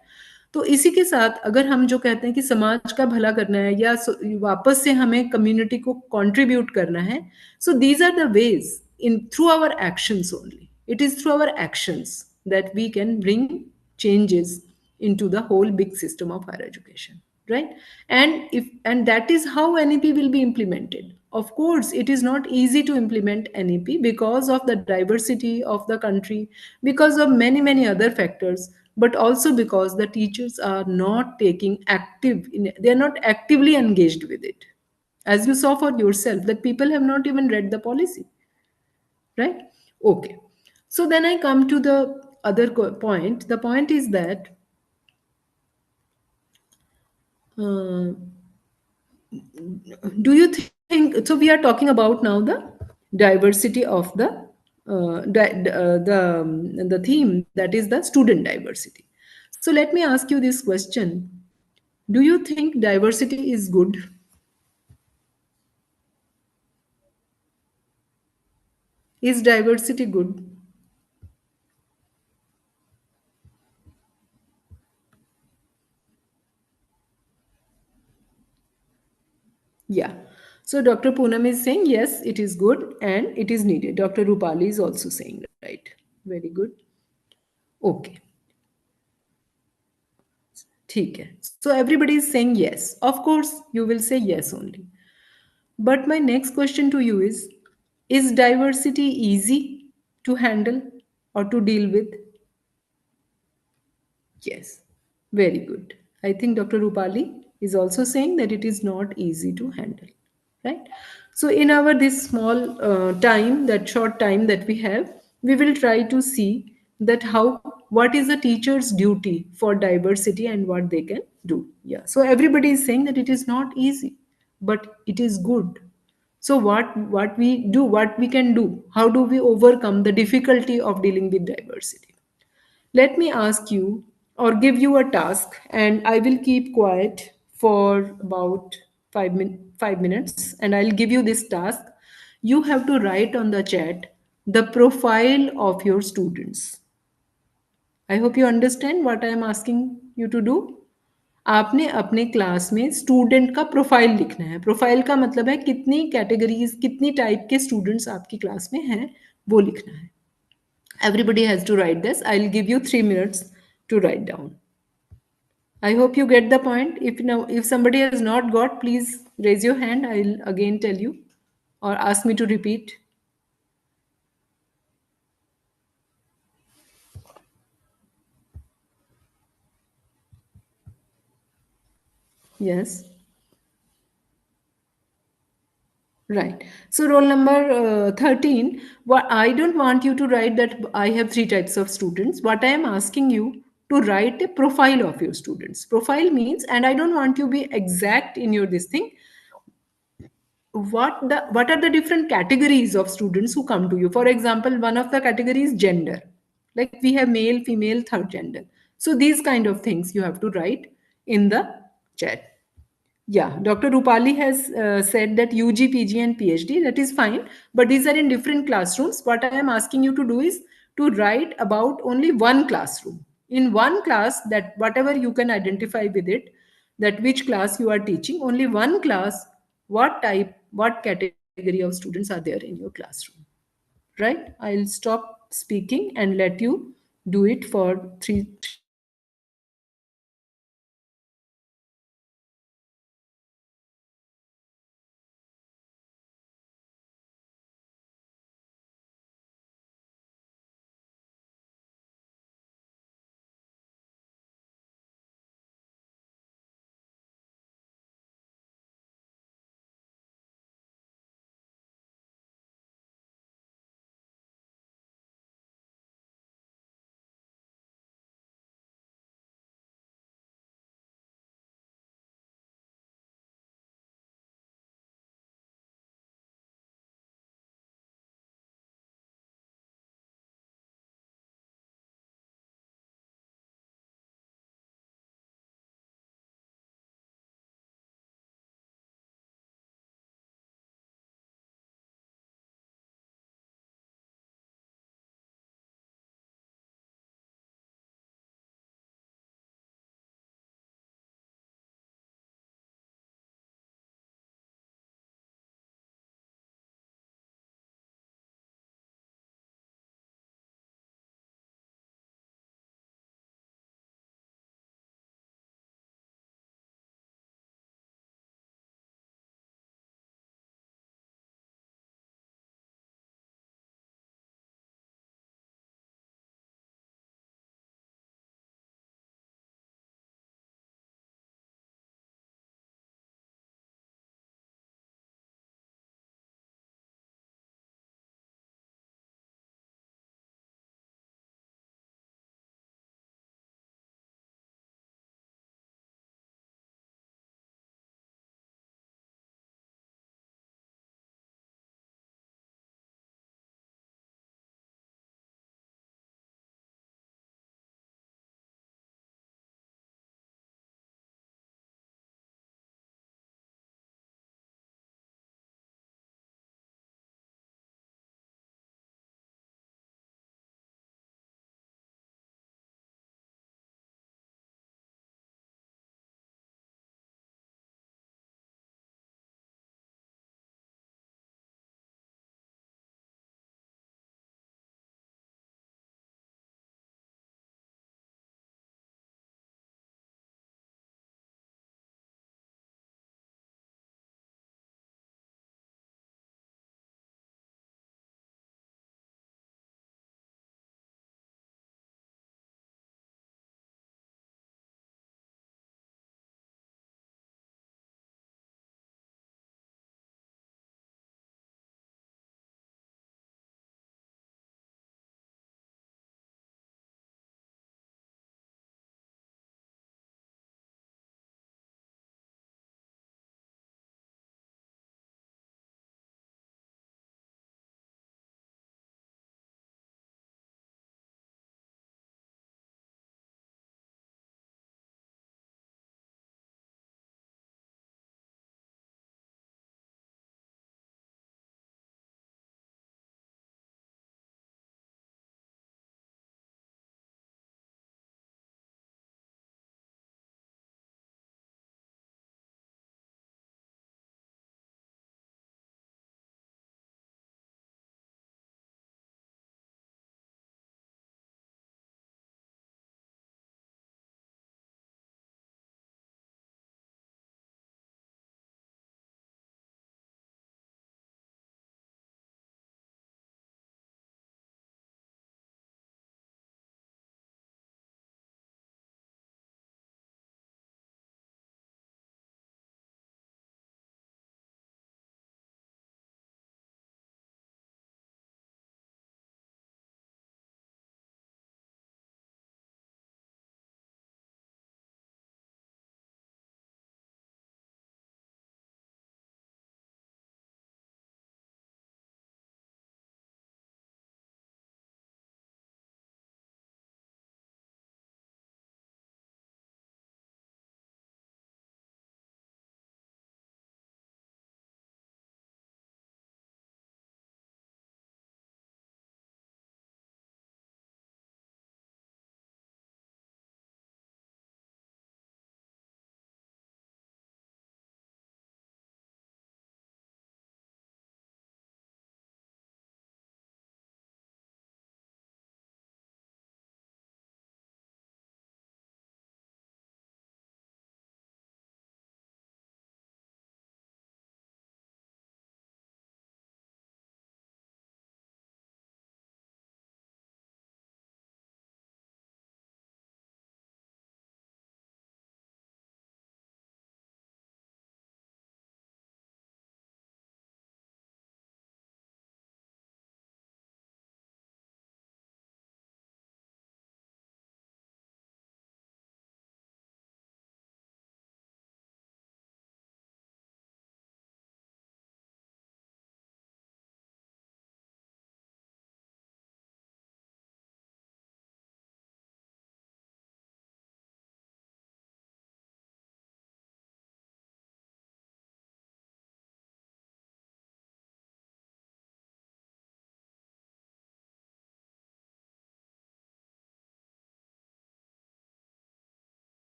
तो इसी के साथ अगर हम जो कहते हैं कि समाज का भला करना है या वापस से हमें कम्युनिटी को कंट्रीब्यूट करना है, so these are the ways in through our actions only, it is through our actions that we can bring changes into the whole big system of higher education, right? And that is how NEP will be implemented. Of course it is not easy to implement NEP because of the diversity of the country, because of many other factors, but also because the teachers are not taking active in, they are not actively engaged with it. As you saw for yourself that people have not even read the policy, right? Okay, so then I come to the other point. The point is that uh, do you think so? We are talking about now the diversity of the the theme, that is the student diversity. So let me ask you this question: do you think diversity is good? Is diversity good? Yeah. So Dr. Poonam is saying yes, it is good and it is needed. Dr. Rupali is also saying right. Very good. Okay. ठीक है. So everybody is saying yes. Of course, you will say yes only. But my next question to you is diversity easy to handle or to deal with? Yes, very good. I think Dr. Rupali is also saying that it is not easy to handle, right? So in our this small time, that short time that we have, we will try to see that how what is the teacher's duty for diversity and what they can do. Yeah. So everybody is saying that it is not easy, but it is good. So what we do, what we can do, how do we overcome the difficulty of dealing with diversity? Let me ask you or give you a task, and I will keep quiet for about 5 minutes, and I'll give you this task. You have to write on the chat the profile of your students. I hope you understand what I am asking you to do. आपने अपने class में student का profile लिखना है. Profile का मतलब है कितनी कैटेगरीज, कितनी टाइप के स्टूडेंट्स आपकी क्लास में हैं, वो लिखना है. Everybody has to write this. I'll give you 3 minutes to write down. I hope you get the point. If somebody has not got, please raise your hand. I'll again tell you or ask me to repeat. Yes. Right. So roll number 13. What I don't want you to write that I have three types of students. What I am asking you to write a profile of your students. Profile means, and I don't want you to be exact in your this thing. What are the different categories of students who come to you? For example, one of the categories gender, like we have male, female, third gender. So these kind of things you have to write in the chat. Yeah, Dr. Rupali has said that UG, PG, and PhD. That is fine, but these are in different classrooms. What I am asking you to do is to write about only one classroom. In one class, that whatever you can identify with it, that which class you are teaching, only one class, what type, what category of students are there in your classroom. Right? I'll stop speaking and let you do it for 3 minutes.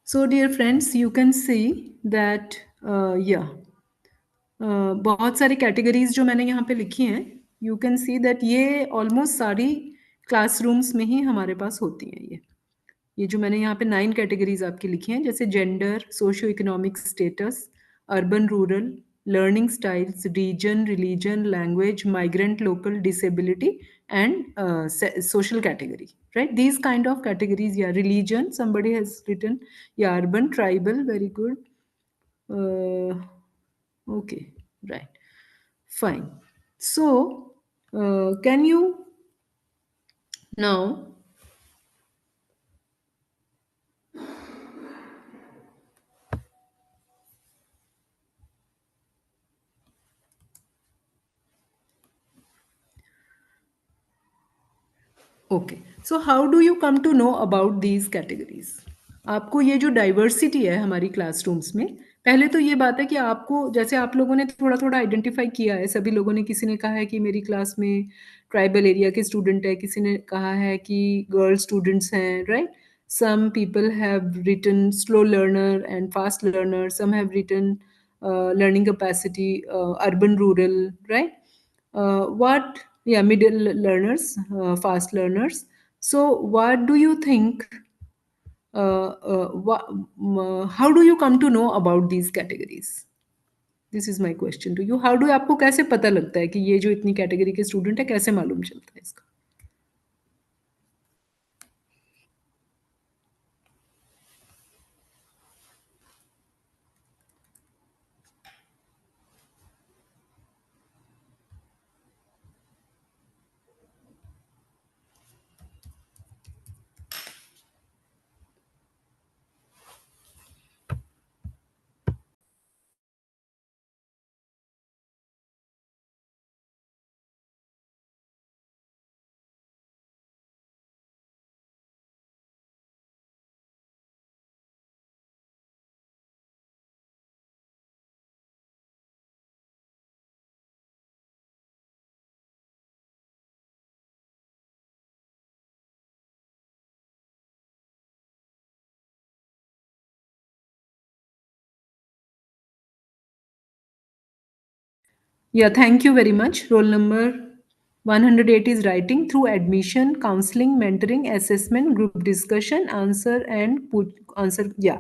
So dear friends, you can see that yeah, बहुत सारी categories जो मैंने यहाँ पे लिखी हैं, you can see that ये almost सारी क्लासरूम्स में ही हमारे पास होती हैं। ये जो मैंने यहाँ पे 9 कैटेगरीज आपकी लिखी हैं, जैसे gender, socio economic status, urban rural, learning styles, region, religion, language, migrant, local, disability and social category, right? These kind of categories, yeah, religion, somebody has written, yeah, urban, tribal, very good. Okay, right, fine. So can you now, okay, so how do you come to know about these categories? आपको ये जो diversity है हमारी classrooms में, पहले तो ये बात है कि आपको, जैसे आप लोगों ने थोड़ा थोड़ा आइडेंटिफाई किया है, सभी लोगों ने, किसी ने कहा है कि मेरी क्लास में ट्राइबल एरिया के स्टूडेंट है, किसी ने कहा है कि गर्ल स्टूडेंट्स हैं, right? Some people have written slow learner and fast learner, some have written learning capacity urban rural, right? What, yeah, middle learners, fast learners. So what do you think, how do you come to know about these categories? This is my question to you. How do आपको कैसे पता लगता है कि ये जो इतनी category के स्टूडेंट है, कैसे मालूम चलता है इसका? Yeah, thank you very much. Roll number 108 is writing through admission, counseling, mentoring, assessment, group discussion, answer and put answer. Yeah,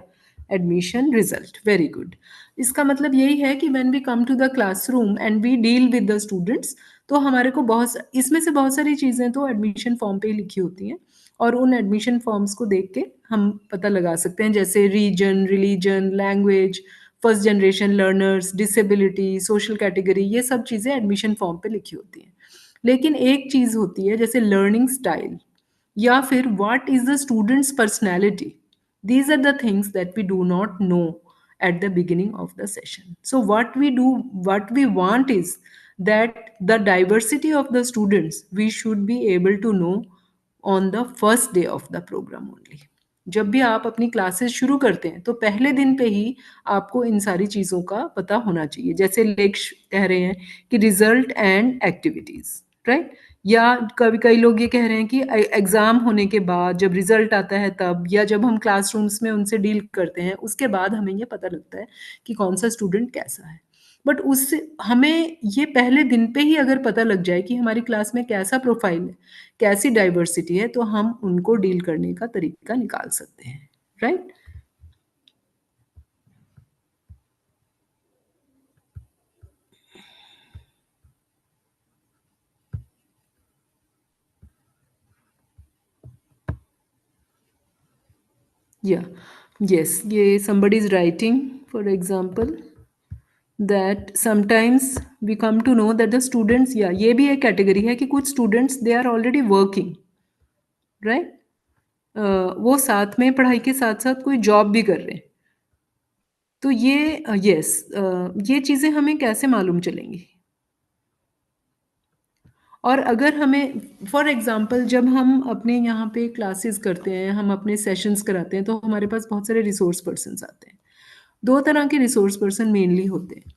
admission result. Very good. इसका मतलब यही है कि when we come to the classroom and we deal with the students, तो हमारे को बहुत, इसमें से बहुत सारी चीज़ें तो एडमिशन फॉर्म पे ही लिखी होती हैं, और उन एडमिशन फॉर्म्स को देख के हम पता लगा सकते हैं, जैसे region, religion, language, first generation learners, disability, social category, ये सब चीज़ें एडमिशन फॉर्म पे लिखी होती हैं। लेकिन एक चीज़ होती है जैसे लर्निंग स्टाइल, या फिर what is the students personality, these are the things that we do not know at the beginning of the session. So what we want is that the diversity of the students we should be able to know on the first day of the program only. जब भी आप अपनी classes शुरू करते हैं तो पहले दिन पे ही आपको इन सारी चीज़ों का पता होना चाहिए। जैसे लेक्स कह रहे हैं कि रिजल्ट एंड एक्टिविटीज़, राइट? या कभी कई लोग ये कह रहे हैं कि एग्ज़ाम होने के बाद जब रिजल्ट आता है तब, या जब हम क्लासरूम्स में उनसे डील करते हैं उसके बाद हमें ये पता लगता है कि कौन सा स्टूडेंट कैसा है। बट उससे हमें ये पहले दिन पे ही अगर पता लग जाए कि हमारी क्लास में कैसा प्रोफाइल है, कैसी डाइवर्सिटी है, तो हम उनको डील करने का तरीका निकाल सकते हैं, राइट? Yeah, yes, ये somebody is writing, for example, that sometimes we come to know that the students, yeah, ये भी एक कैटेगरी है कि कुछ students they are already working, right? वो साथ में पढ़ाई के साथ साथ कोई जॉब भी कर रहे हैं। तो ये यस, ये चीज़ें हमें कैसे मालूम चलेंगी? और अगर हमें, फॉर एग्जांपल, जब हम अपने यहाँ पे क्लासेस करते हैं, हम अपने सेशंस कराते हैं, तो हमारे पास बहुत सारे रिसोर्स पर्सन्स आते हैं। 2 तरह के रिसोर्स पर्सन मेनली होते हैं।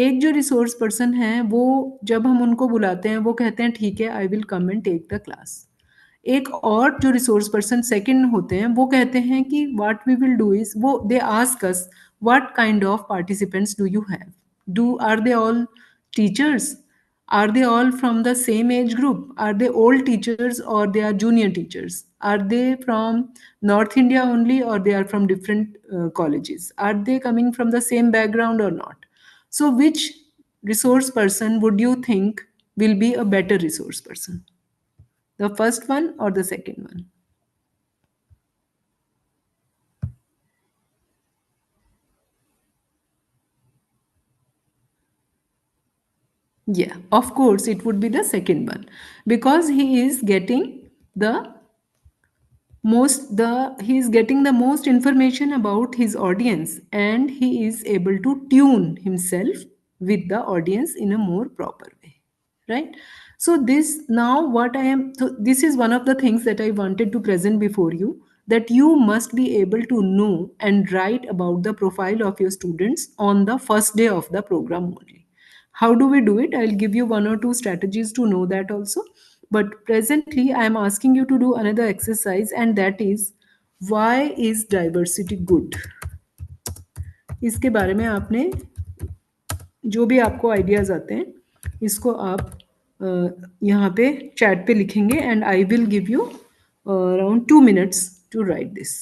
एक जो रिसोर्स पर्सन है वो, जब हम उनको बुलाते हैं वो कहते हैं ठीक है, I will come and take the class. एक और जो रिसोर्स पर्सन सेकंड होते हैं वो कहते हैं कि what we will do is, वो they ask us what kind of participants do you have, do are they all teachers, are they all from the same age group, are they old teachers or they are junior teachers, are they from North India only or they are from different colleges, are they coming from the same background or not. So which resource person would you think will be a better resource person, the first one or the second one? Yeah, of course it would be the second one, because he is getting the he is getting the most information about his audience, and he is able to tune himself with the audience in a more proper way, right? So this is one of the things that I wanted to present before you, that you must be able to know and write about the profile of your students on the first day of the program only. How do we do it? I'll give you one or two strategies to know that also. But presently, I am asking you to do another exercise, and that is, why is diversity good? इसके बारे में आपने जो भी आपको ideas आते हैं, इसको आप यहाँ पे चैट पे लिखेंगे, and I will give you around 2 minutes to write this.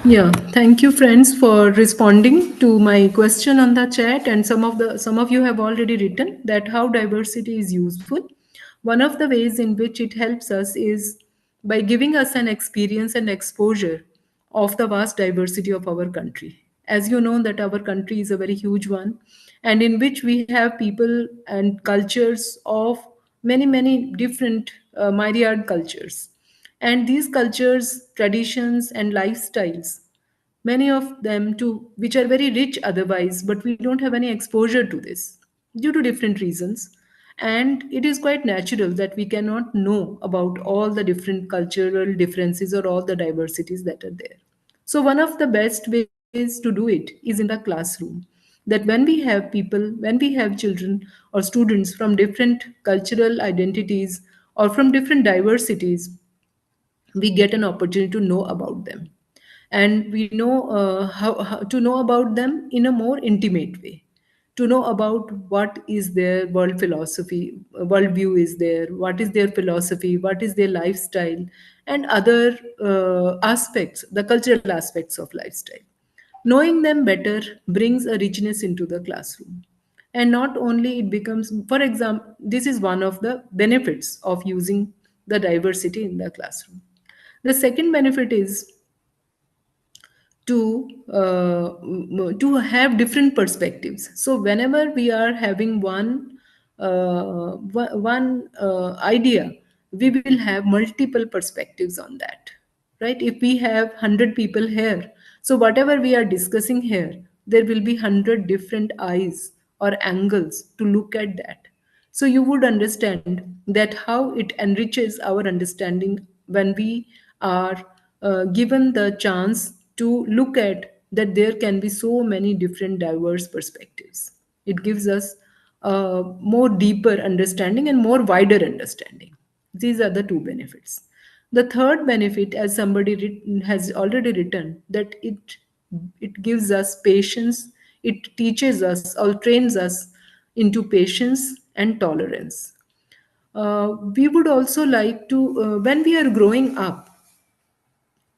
Yeah, thank you friends for responding to my question on the chat, and some of you have already written that how diversity is useful. One of the ways in which it helps us is by giving us an experience and exposure of the vast diversity of our country. As you know that our country is a very huge one, and in which we have people and cultures of many different myriad cultures, and these cultures, traditions, and lifestyles, many of them too, which are very rich otherwise, but we don't have any exposure to this due to different reasons. And it is quite natural that we cannot know about all the different cultural differences or all the diversities that are there. So, one of the best ways to do it is in the classroom. That when we have people, when we have children or students from different cultural identities or from different diversities, we get an opportunity to know about them, and we know how to know about them in a more intimate way, to know about what is their world philosophy, worldview is there, what is their philosophy, what is their lifestyle, and other aspects, the cultural aspects of lifestyle. Knowing them better brings a richness into the classroom. And not only it becomes, for example, this is one of the benefits of using the diversity in the classroom. The second benefit is to have different perspectives. So whenever we are having one idea, we will have multiple perspectives on that, right? If we have 100 people here, so whatever we are discussing here, there will be 100 different eyes or angles to look at that. So you would understand that how it enriches our understanding when we are given the chance to look at that there can be so many different diverse perspectives. It gives us a more deeper understanding and more wider understanding. These are the two benefits. The third benefit, as somebody has already written, that it gives us patience. It teaches us or trains us into patience and tolerance. We would also like to, when we are growing up,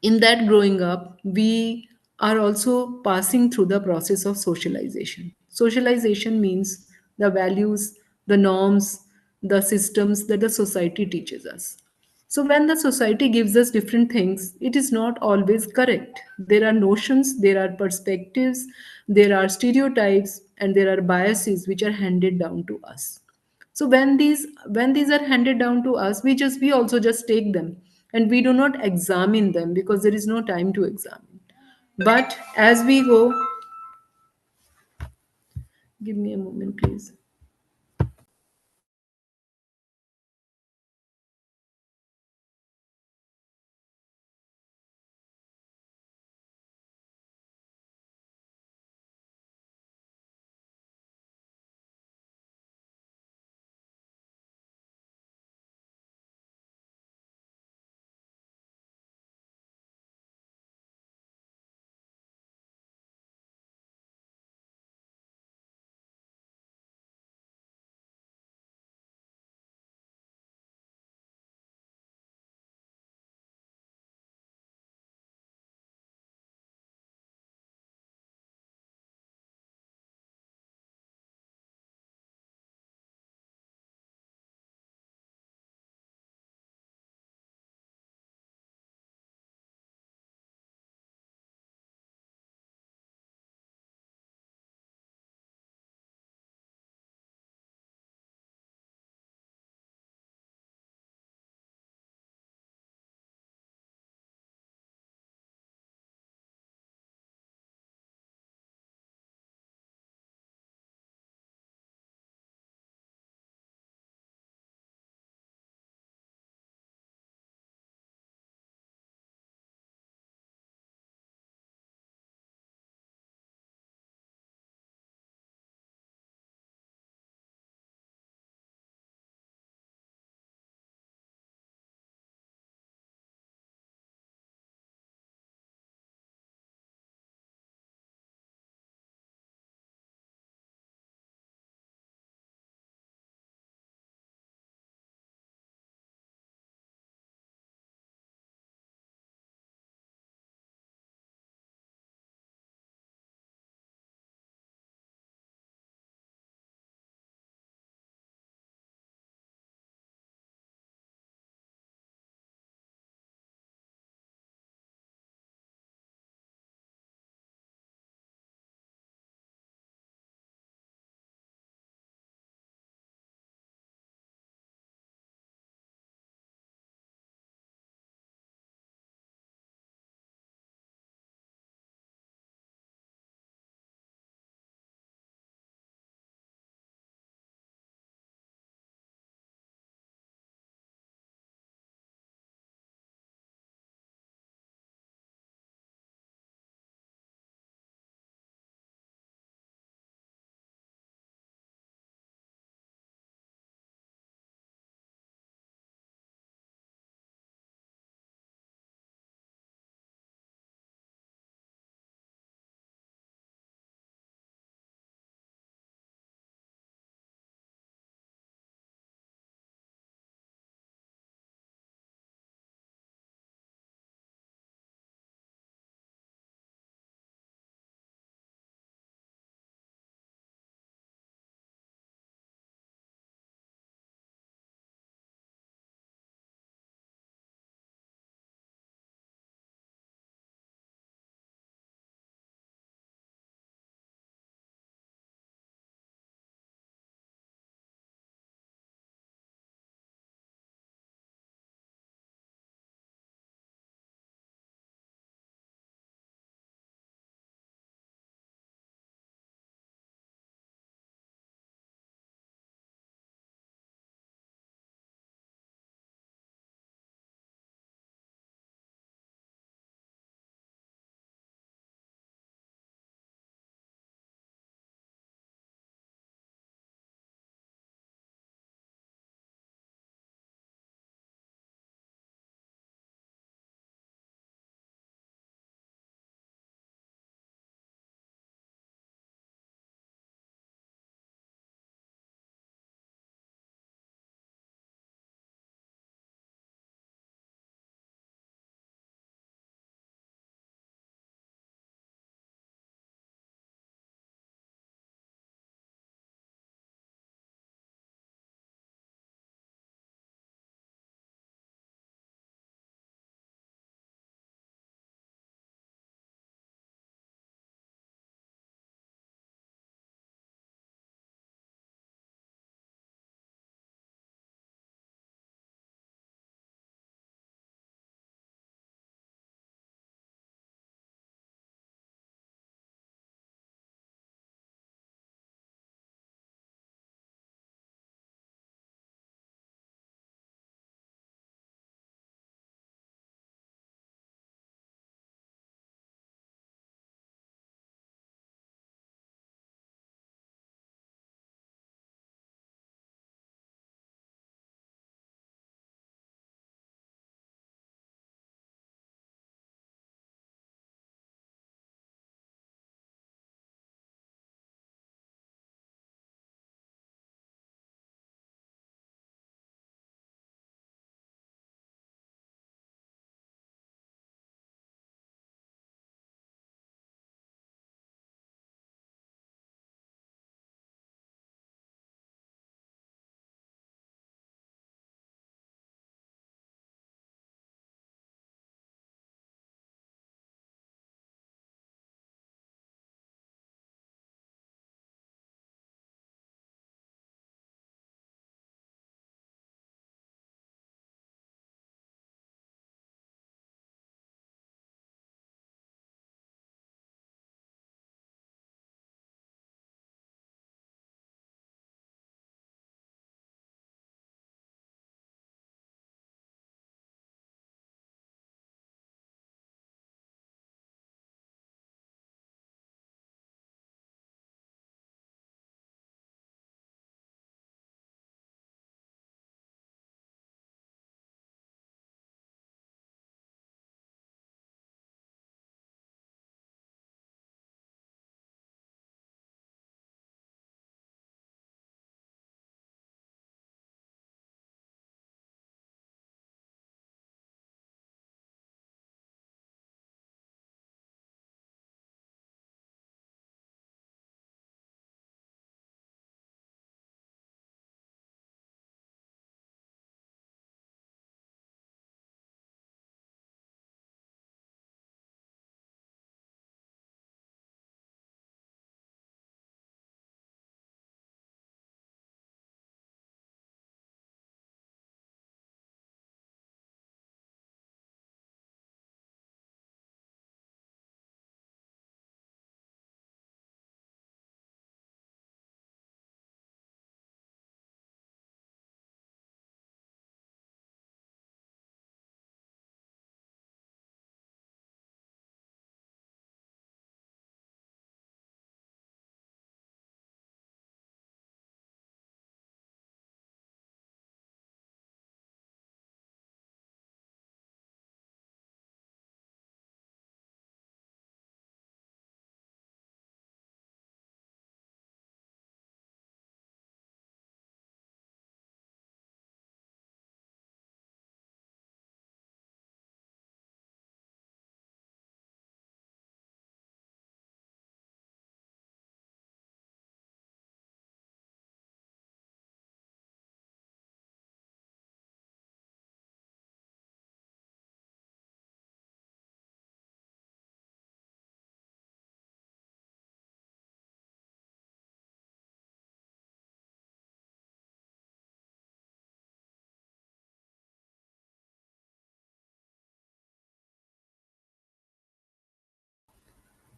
in that growing up, we are also passing through the process of socialization. Socialization means the values, the norms, the systems that the society teaches us. So, when the society gives us different things, it is not always correct. There are notions, there are perspectives, there are stereotypes, and there are biases which are handed down to us. So when these are handed down to us, we also just take them, and we do not examine them because there is no time to examine. But as we go, give me a moment please.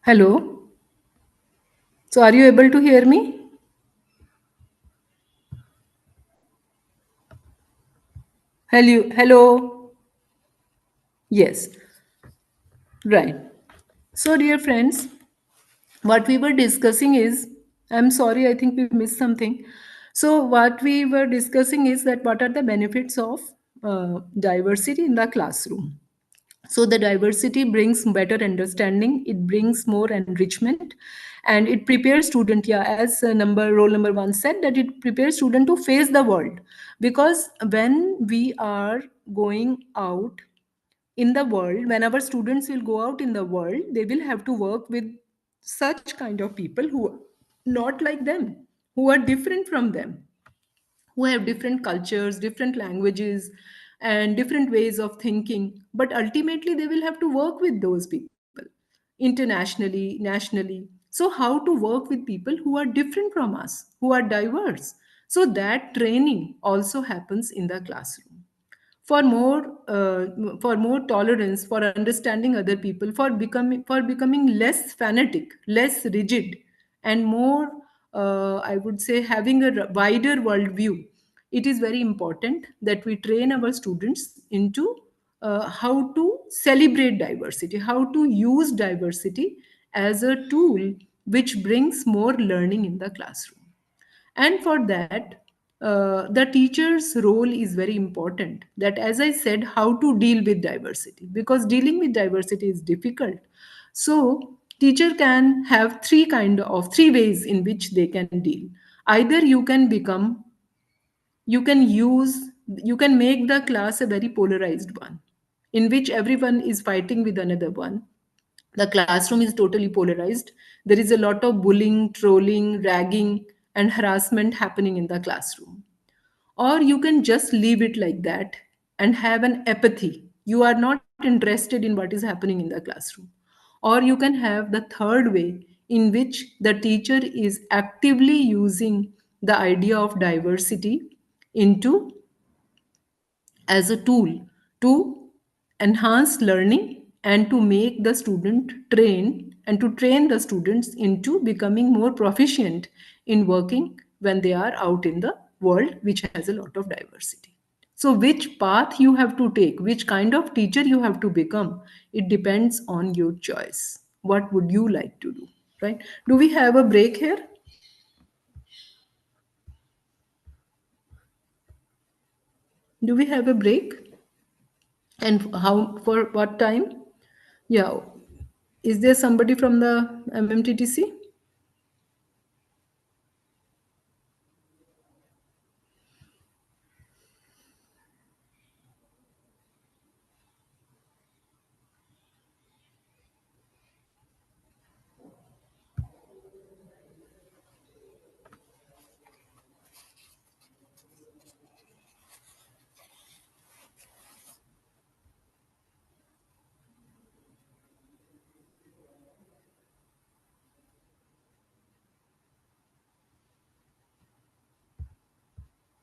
Hello. So are you able to hear me? Hello. Hello. Yes. Right. So, dear friends, what we were discussing is, I'm sorry, I think we missed something. So, what we were discussing is that what are the benefits of diversity in the classroom. So, the diversity brings better understanding, it brings more enrichment, and it prepares student, yeah, as roll number one said, that it prepares student to face the world. Because when we are going out in the world, when our students will go out in the world, they will have to work with such kind of people who are not like them, who are different from them, who have different cultures, different languages, and different ways of thinking. But ultimately, they will have to work with those people internationally, nationally. So, how to work with people who are different from us, who are diverse? So, that training also happens in the classroom for more tolerance, for understanding other people, for becoming less fanatic, less rigid, and more, I would say, having a wider worldview. It is very important that we train our students into how to celebrate diversity, how to use diversity as a tool which brings more learning in the classroom. And for that, the teacher's role is very important. That, as I said, how to deal with diversity, because dealing with diversity is difficult. So teacher can have three ways in which they can deal. Either you can make the class a very polarized one, in which everyone is fighting with another one. The classroom is totally polarized. There is a lot of bullying, trolling, ragging, and harassment happening in the classroom. Or you can just leave it like that and have an apathy. You are not interested in what is happening in the classroom. Or you can have the third way, in which the teacher is actively using the idea of diversity into as a tool to enhance learning, and to make the student train and to train the students into becoming more proficient in working when they are out in the world, which has a lot of diversity. So which path you have to take, which kind of teacher you have to become, it depends on your choice. What would you like to do, right? Do we have a break here? Do we have a break? And how, for what time? Yeah. Is there somebody from the MMTTC?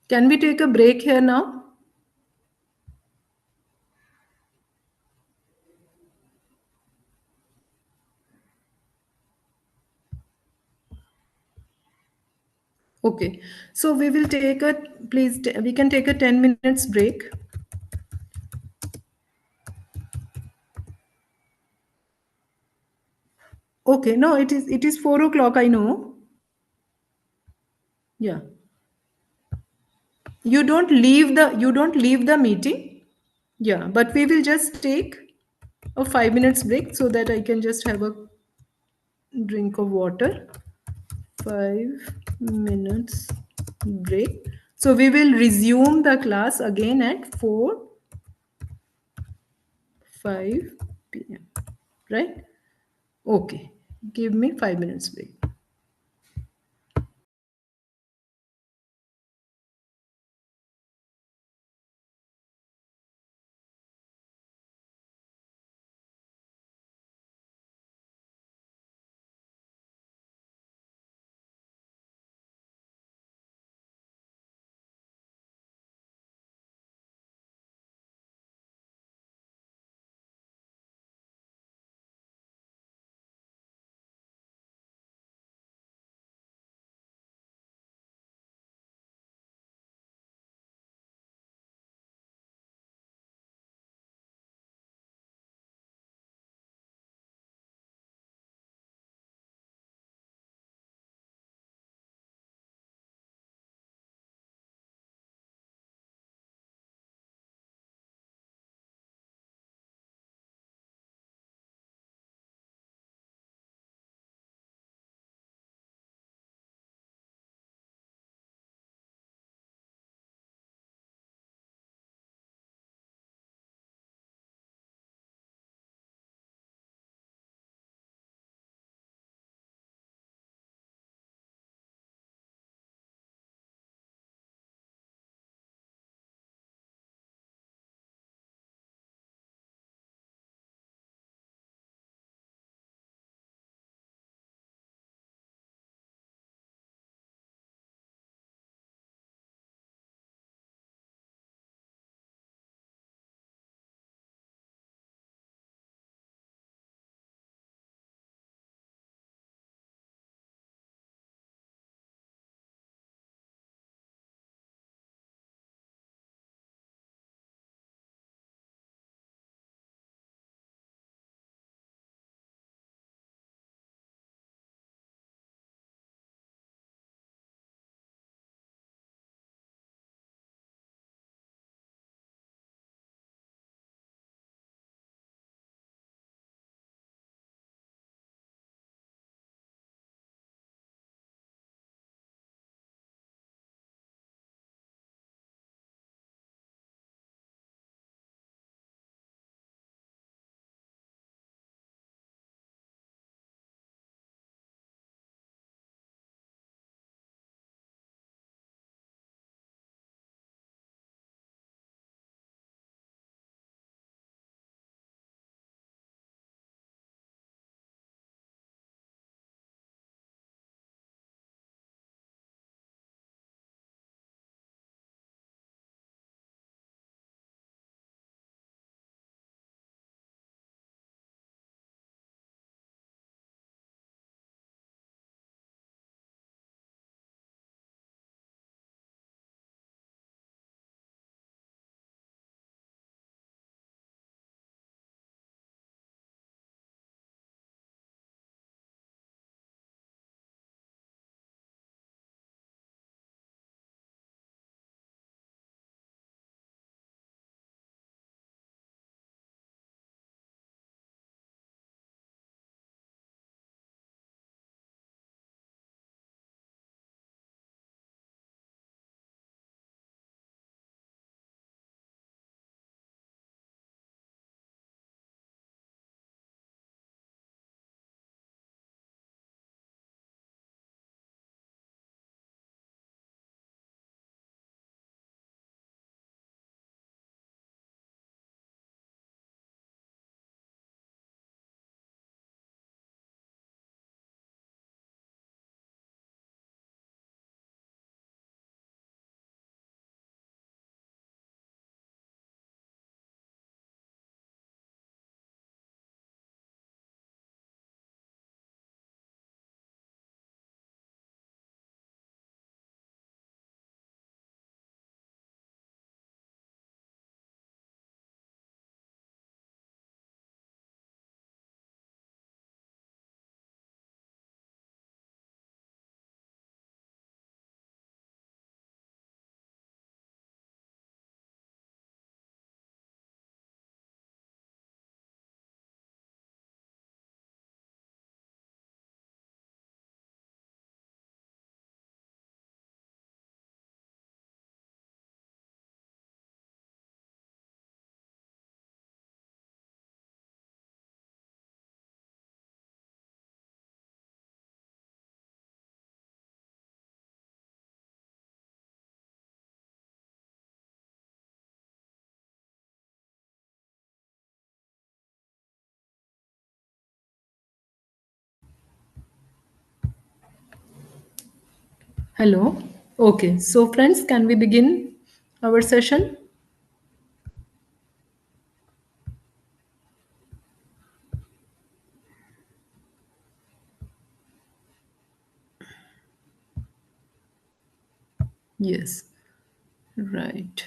Can we take a break here now? Okay. So we will take a, we can take a 10 minutes break. Okay. No, it is 4 o'clock. I know. Yeah. You don't leave the meeting. Yeah. But we will just take a 5 minutes break so that I can just have a drink of water. 5 minutes break. So we will resume the class again at 4:05 p.m. Right? Okay. Give me 5 minutes break. Hello. Okay, so friends, can we begin our session? Yes, right.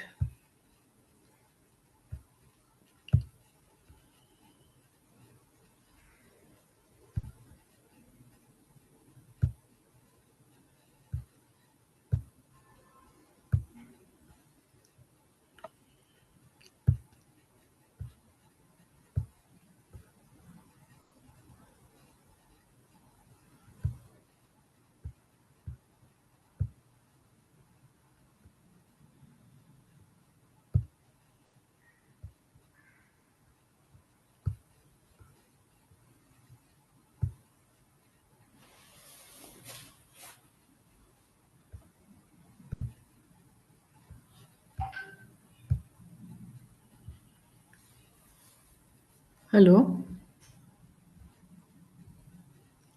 Hello.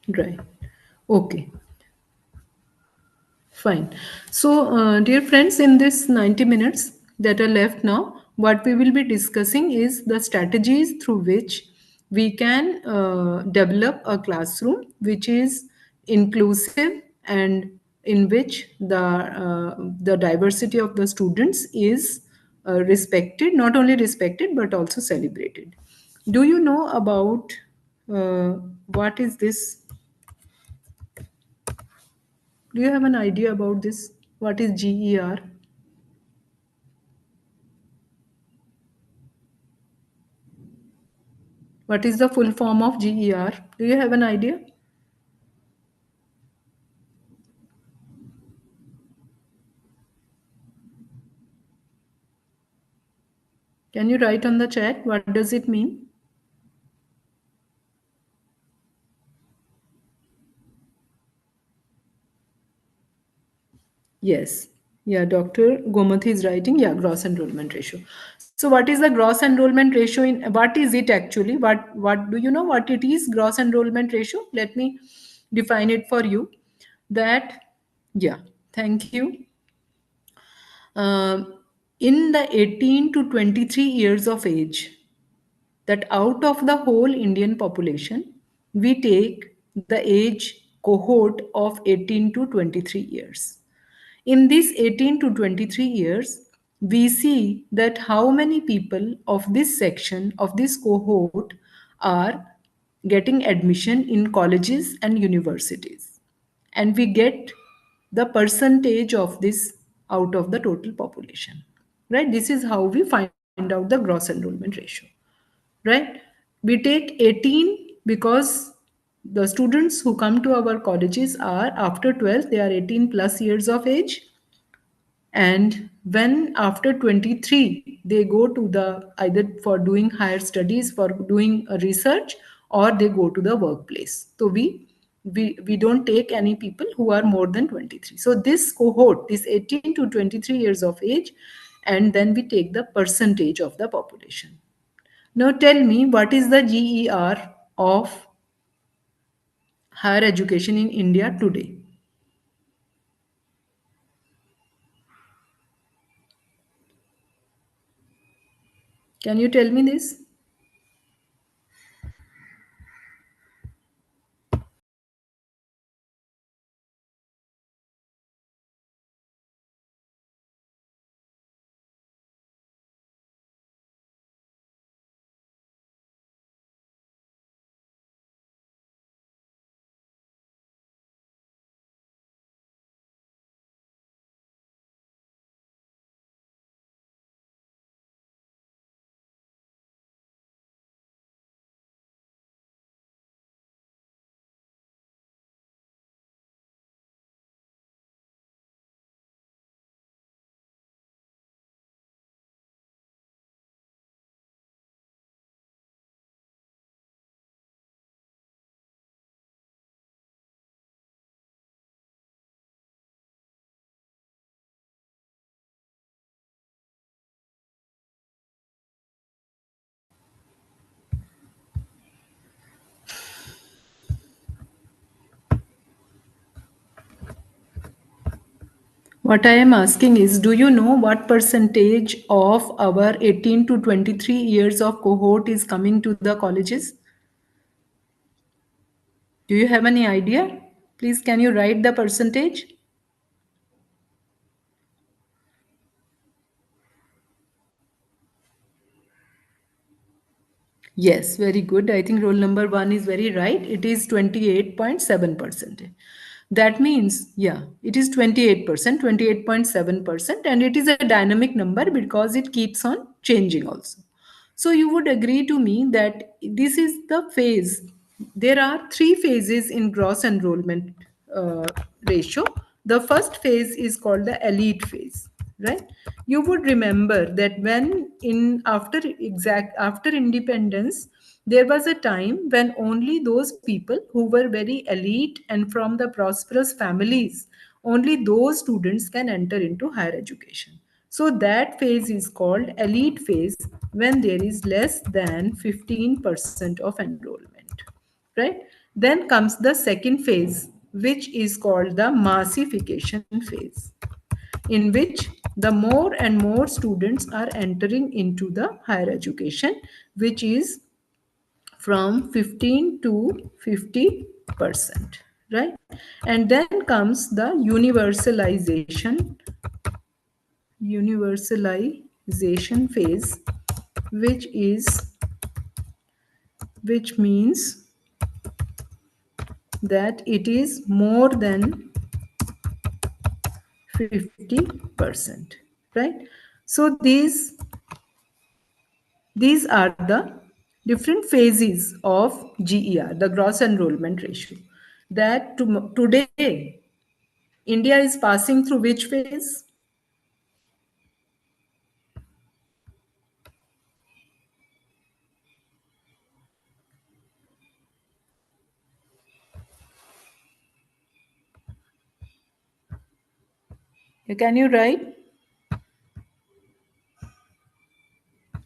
Right. Okay. Fine. So, dear friends, in this 90 minutes that are left now, what we will be discussing is the strategies through which we can develop a classroom which is inclusive and in which the diversity of the students is respected, not only respected but also celebrated. Do you know about uh, what is this? Do you have an idea about this? What is GER? What is the full form of GER? Do you have an idea? Can you write on the chat? What does it mean? Yes. Yeah, Dr. Gomathi is writing. Yeah, gross enrollment ratio. So, what is the gross enrollment ratio in what is it actually? What do you know what it is? Gross enrollment ratio. Let me define it for you. That yeah. Thank you. Um, in the 18 to 23 years of age, that out of the whole Indian population, we take the age cohort of 18 to 23 years. In these 18 to 23 years, we see that how many people of this section, of this cohort, are getting admission in colleges and universities. And we get the percentage of this out of the total population. Right? This is how we find out the gross enrollment ratio, right? We take 18 because the students who come to our colleges are after 12, they are 18 plus years of age. And when after 23 they go to the either for doing higher studies, for doing a research, or they go to the workplace. So we don't take any people who are more than 23. So this cohort, this 18 to 23 years of age, and then we take the percentage of the population. Now tell me, what is the GER of higher education in India today? Can you tell me this? What I am asking is, do you know what percentage of our 18 to 23 years of cohort is coming to the colleges? Do you have any idea? Please, can you write the percentage? Yes, very good. I think roll number one is very right. It is 28.7%. That means, yeah, it is 28%, 28.7%, and it is a dynamic number because it keeps on changing also. So you would agree to me that this is the phase. There are three phases in gross enrollment uh, ratio. The first phase is called the elite phase, right? You would remember that when in after independence, there was a time when only those people who were very elite and from the prosperous families, only those students can enter into higher education. So that phase is called elite phase when there is less than 15% of enrollment, right? Then comes the second phase, which is called the massification phase, in which the more and more students are entering into the higher education, which is from 15 to 50%, right? And then comes the universalization phase, which is which means that it is more than 50%, right? So these are the different phases of GER, the gross enrollment ratio, that today India is passing through which phase? Can you write?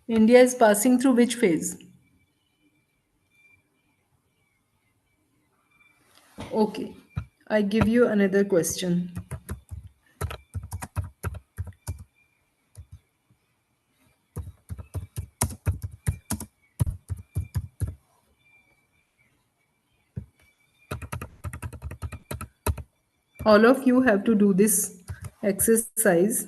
India is passing through which phase? Okay, I give you another question. All of you have to do this exercise.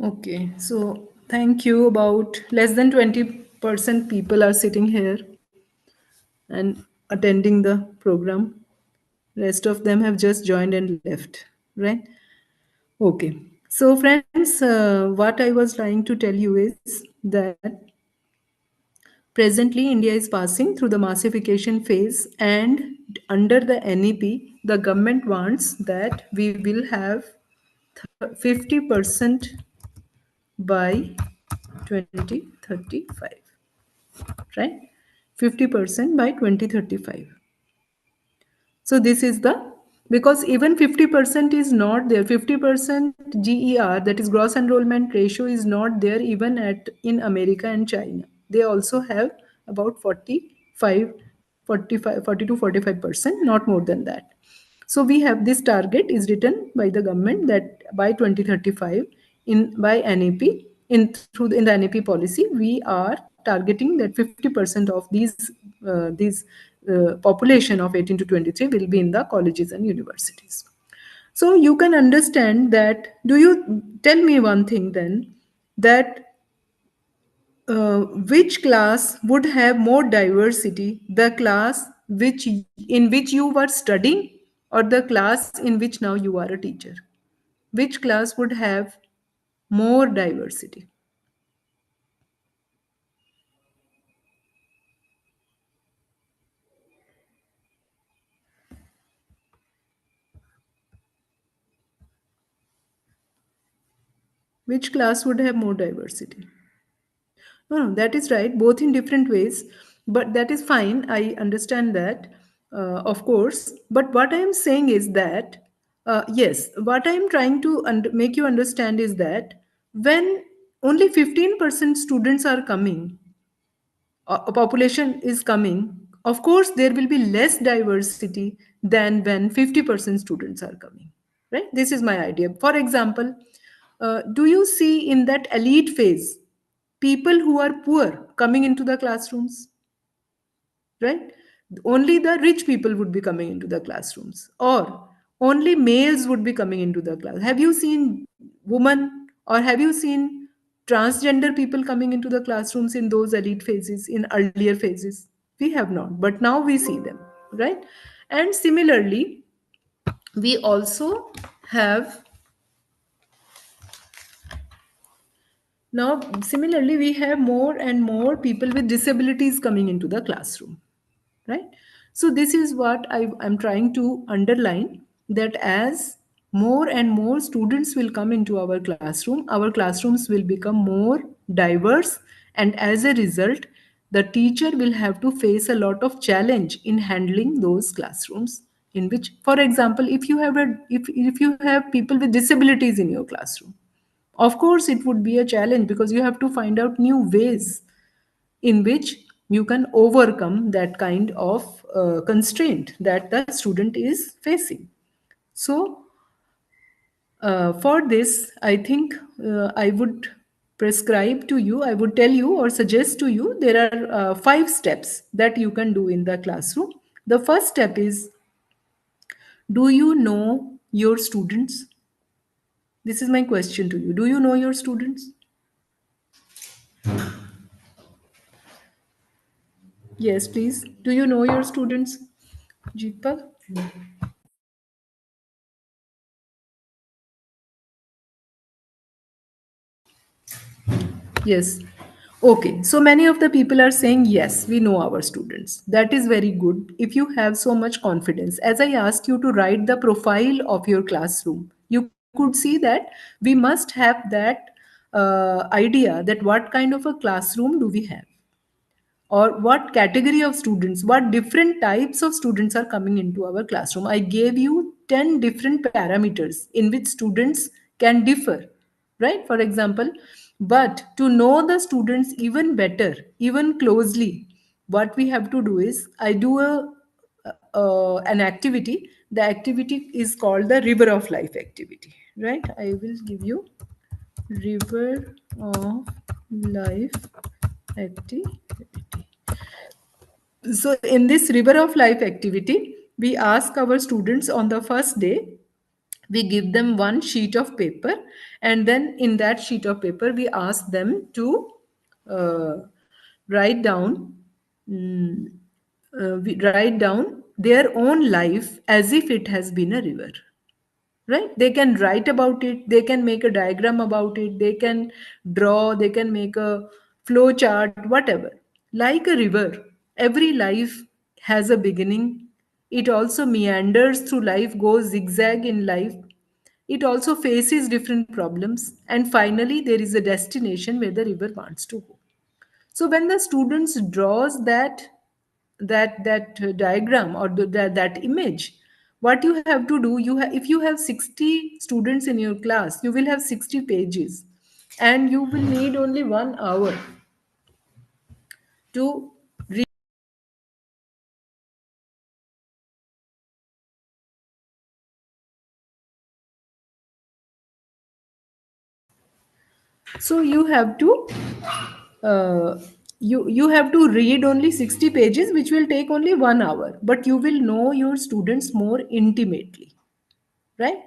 Okay, so thank you. About less than 20% people are sitting here and attending the program. Rest of them have just joined and left, right? Okay. So, friends, what I was trying to tell you is that presently India is passing through the massification phase, and under the NEP, the government wants that we will have 50% by 2035, right? 50% by 2035. So this is the because even 50% is not there. 50% GER, that is gross enrollment ratio, is not there even at in America and China. They also have about 40 to 45%, not more than that. So we have this target is written by the government that by 2035 in by NEP, in the NEP policy, we are targeting that 50% of these population of 18 to 23 will be in the colleges and universities. So you can understand that. Do you tell me one thing then, that which class would have more diversity, the class in which you were studying, or the class in which now you are a teacher? Which class would have more diversity? Which class would have more diversity? No, no, that is right, both in different ways, but that is fine. I understand that, of course. But what I am saying is that, yes, what I am trying to make you understand is that when only 15% students are coming, a population is coming, of course, there will be less diversity than when 50% students are coming, right? This is my idea. For example, do you see in that elite phase people who are poor coming into the classrooms, right? Only the rich people would be coming into the classrooms, or only males would be coming into the class. Have you seen women, or have you seen transgender people coming into the classrooms in those elite phases, in earlier phases? We have not, but now we see them, right? And similarly, we also have now similarly we have more and more people with disabilities coming into the classroom, right? So this is what I'm trying to underline, that as more and more students will come into our classrooms will become more diverse, and as a result, the teacher will have to face a lot of challenge in handling those classrooms, in which, for example, if you have people with disabilities in your classroom, of course it would be a challenge, because you have to find out new ways in which you can overcome that kind of constraint that the student is facing. So, for this, I think I would prescribe to you, I would tell you or suggest to you, there are 5 steps that you can do in the classroom. The first step is, do you know your students? This is my question to you. Do you know your students? Yes, please. Do you know your students? Jeetpal? Yes. Okay. So many of the people are saying, yes, we know our students. That is very good. If you have so much confidence, as I asked you to write the profile of your classroom, you could see that we must have that idea, that what kind of a classroom do we have, or what category of students, what different types of students are coming into our classroom. I gave you 10 different parameters in which students can differ, right? For example, but to know the students even better, even closely, what we have to do is, I do an activity. The activity is called the river of life activity, right? I will give you river of life activity. So, in this river of life activity, we ask our students on the first day, we give them one sheet of paper, and then in that sheet of paper, we ask them to uh, write down. mm, we write down their own life as if it has been a river, right? They can write about it, they can make a diagram about it, they can draw, they can make a flow chart, whatever. Like a river, every life has a beginning. It also meanders through life, goes zigzag in life. It also faces different problems, and finally there is a destination where the river wants to go. So when the students draws that diagram, or that image, What you have to do, if you have 60 students in your class, you will have 60 pages, and you will need only 1 hour to read. So uh, you have to read only 60 pages, which will take only 1 hour, but you will know your students more intimately, right?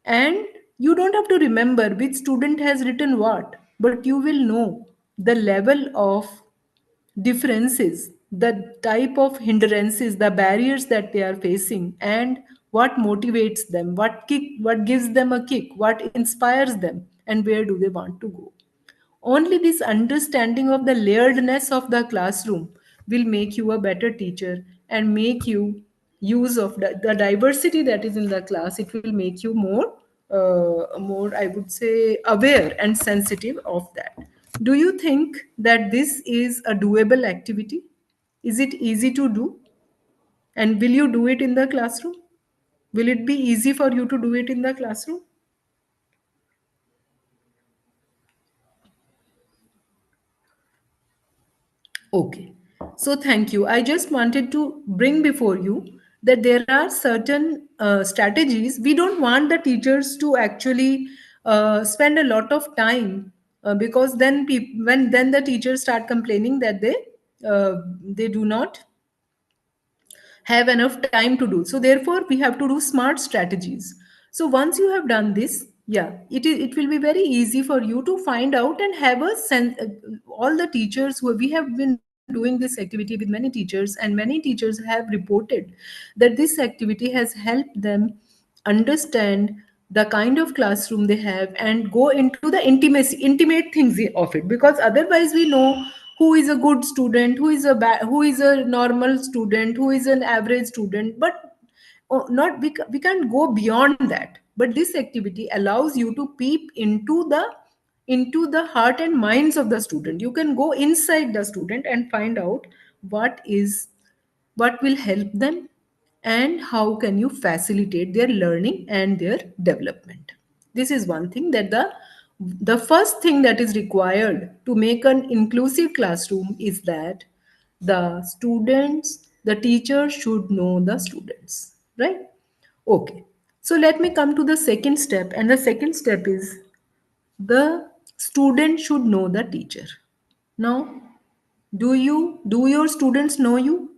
And you don't have to remember which student has written what, but you will know the level of differences, the type of hindrances, the barriers that they are facing, and what motivates them, what gives them a kick, what inspires them, and where do they want to go. Only this understanding of the layeredness of the classroom will make you a better teacher and make you use of the diversity that is in the class. It will make you more, I would say, aware and sensitive of that. Do you think that this is a doable activity? Is it easy to do? And will you do it in the classroom? Will it be easy for you to do it in the classroom? Okay. So thank you. I just wanted to bring before you that there are certain strategies. We don't want the teachers to actually spend a lot of time, because then when then the teachers start complaining that they do not have enough time to do. So therefore we have to do smart strategies. So once you have done this, yeah, it will be very easy for you to find out and have a sense. All the teachers who we have been doing this activity with many teachers, and many teachers have reported that this activity has helped them understand the kind of classroom they have and go into the intimate things of it, because otherwise we know who is a good student, who is a normal student, who is an average student, but not we can't go beyond that. But this activity allows you to peep into the heart and minds of the student. You can go inside the student and find out what will help them, and how can you facilitate their learning and their development. This is one thing, that the first thing that is required to make an inclusive classroom is that the teacher should know the students, right? Okay. So let me come to the second step, and the second step is the student should know the teacher. Now, do your students know you?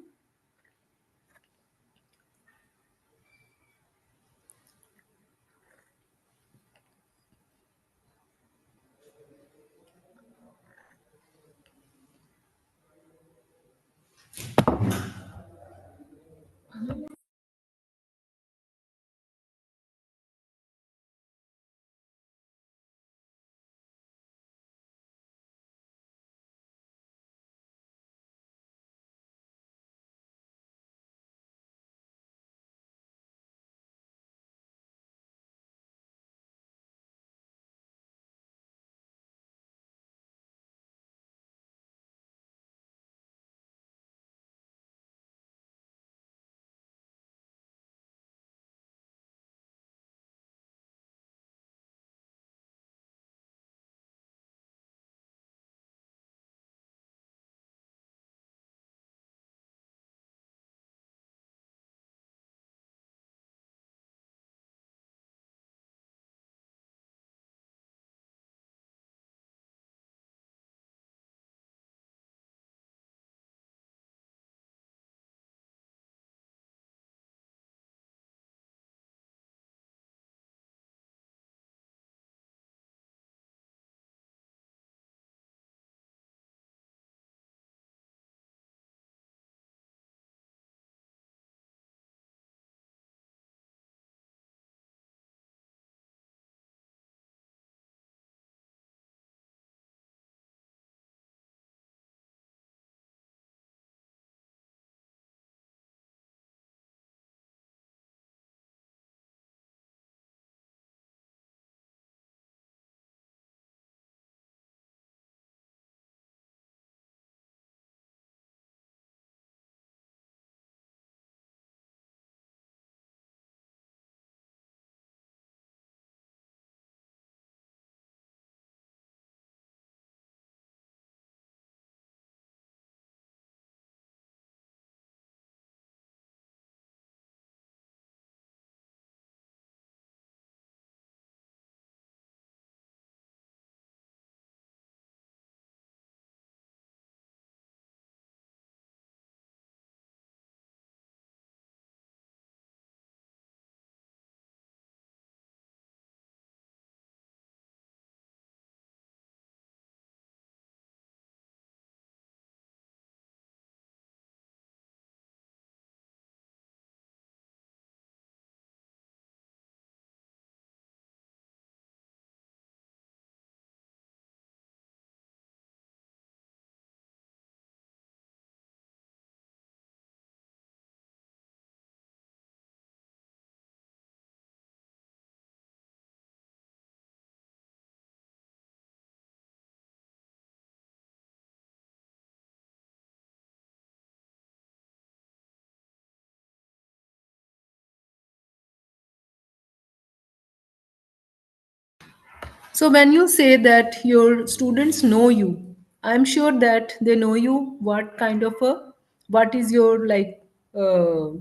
So when you say that your students know you, I'm sure that they know you what kind of a, what is your like uh,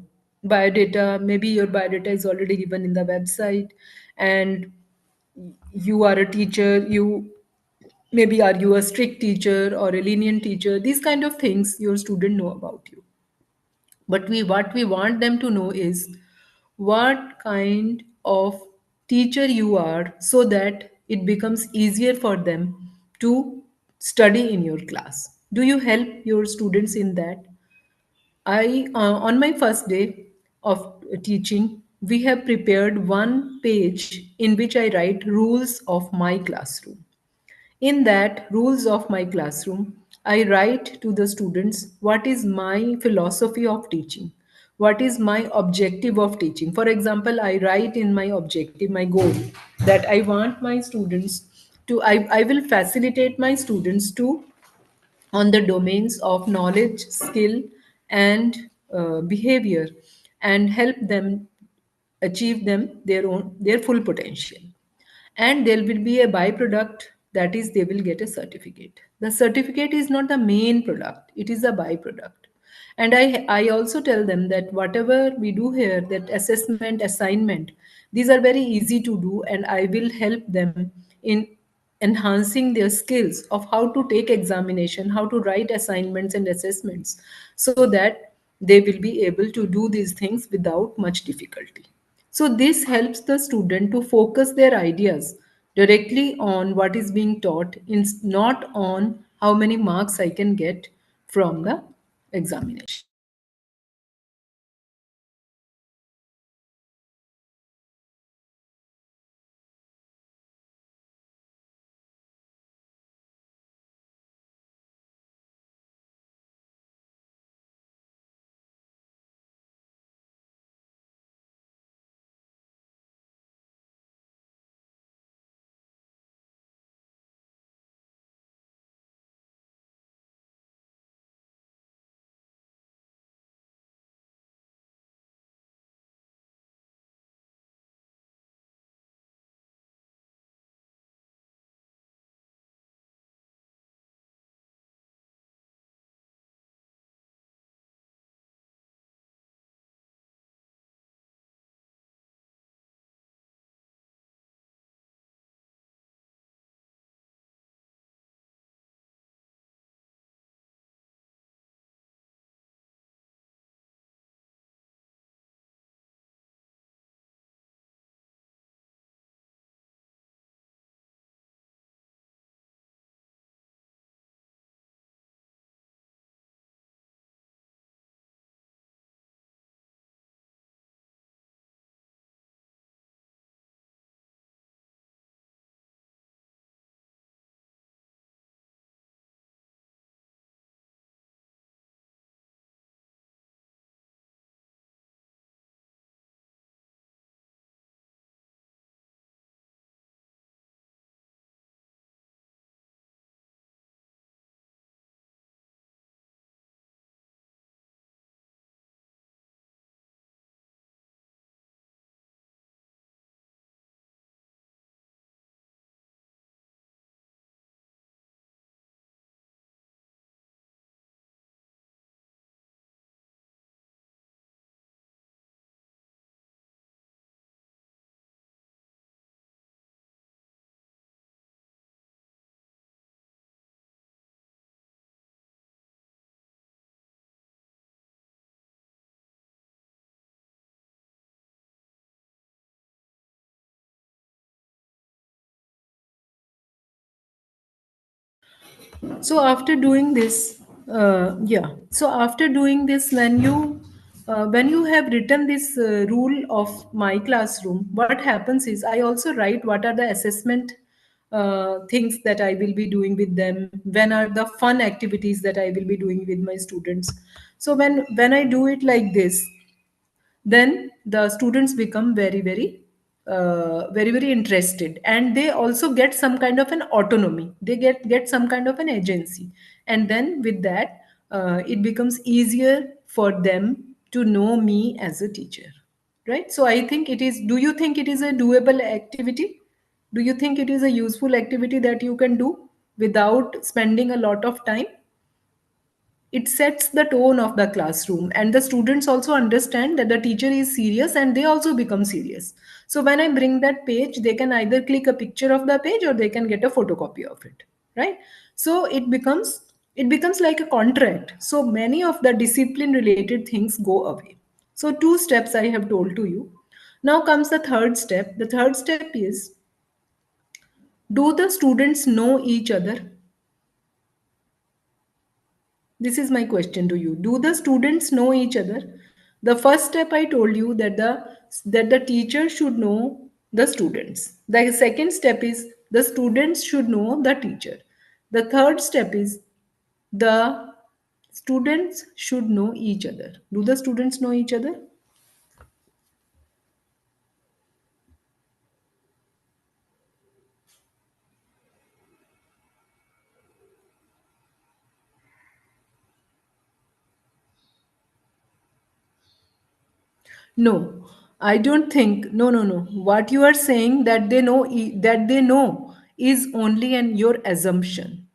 biodata. Maybe your biodata is already given in the website, and you are a teacher. You maybe, are you a strict teacher or a lenient teacher? These kind of things your student know about you. But we, what we want them to know is what kind of teacher you are, so that it becomes easier for them to study in your class. Do you help your students in that? I On my first day of teaching, we have prepared one page in which I write rules of my classroom. In that rules of my classroom, I write to the students what is my philosophy of teaching, what is my objective of teaching. For example, I write in my objective, my goal, that I want my students to, I will facilitate my students to on the domains of knowledge, skill, and behavior, and help them achieve them their full potential. And there will be a byproduct, that is they will get a certificate. The certificate is not the main product, it is a byproduct. And I also tell them that whatever we do here, that assessment, assignment, these are very easy to do, and I will help them in enhancing their skills of how to take examination, how to write assignments and assessments, so that they will be able to do these things without much difficulty. So this helps the student to focus their ideas directly on what is being taught, not on how many marks I can get from the examination. So after doing this, yeah. So after doing this, when you have written this rule of my classroom, what happens is I also write what are the assessment things that I will be doing with them. When are the fun activities that I will be doing with my students? So when I do it like this, then the students become very interested, and they also get some kind of an autonomy, they get some kind of an agency. And then with that, it becomes easier for them to know me as a teacher, right? So I think it is, do you think it is a doable activity? Do you think it is a useful activity that you can do without spending a lot of time? It sets the tone of the classroom, and the students also understand that the teacher is serious and they also become serious. So when I bring that page, they can either click a picture of the page or they can get a photocopy of it, right? So it becomes like a contract. So many of the discipline related things go away. So two steps I have told to you. Now comes the third step. The third step is, do the students know each other? This is my question to you. Do the students know each other? The first step I told you that the teacher should know the students. The second step is the students should know the teacher. The third step is the students should know each other. Do the students know each other? No, I don't think. No, no, no. What you are saying that they know that they know is only an your assumption.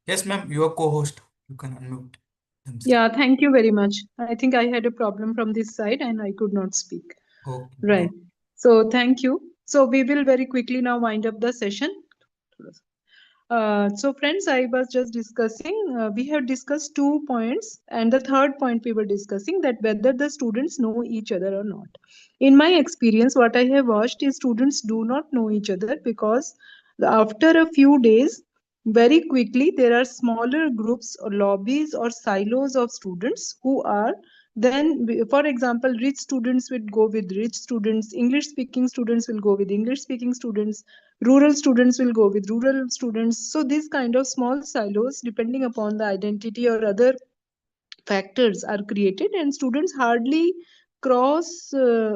Yes, ma'am, your co-host. You can unmute themselves. Yeah, thank you very much. I think I had a problem from this side and I could not speak. Okay. Right. So thank you. So we will very quickly now wind up the session. So friends, I was just discussing, we have discussed 2 points, and the third point we were discussing that whether the students know each other or not. In my experience, what I have watched is students do not know each other because after a few days, very quickly, there are smaller groups or lobbies or silos of students who are then, for example, rich students will go with rich students, English speaking students will go with English speaking students, rural students will go with rural students. So these kind of small silos, depending upon the identity or other factors, are created, and students hardly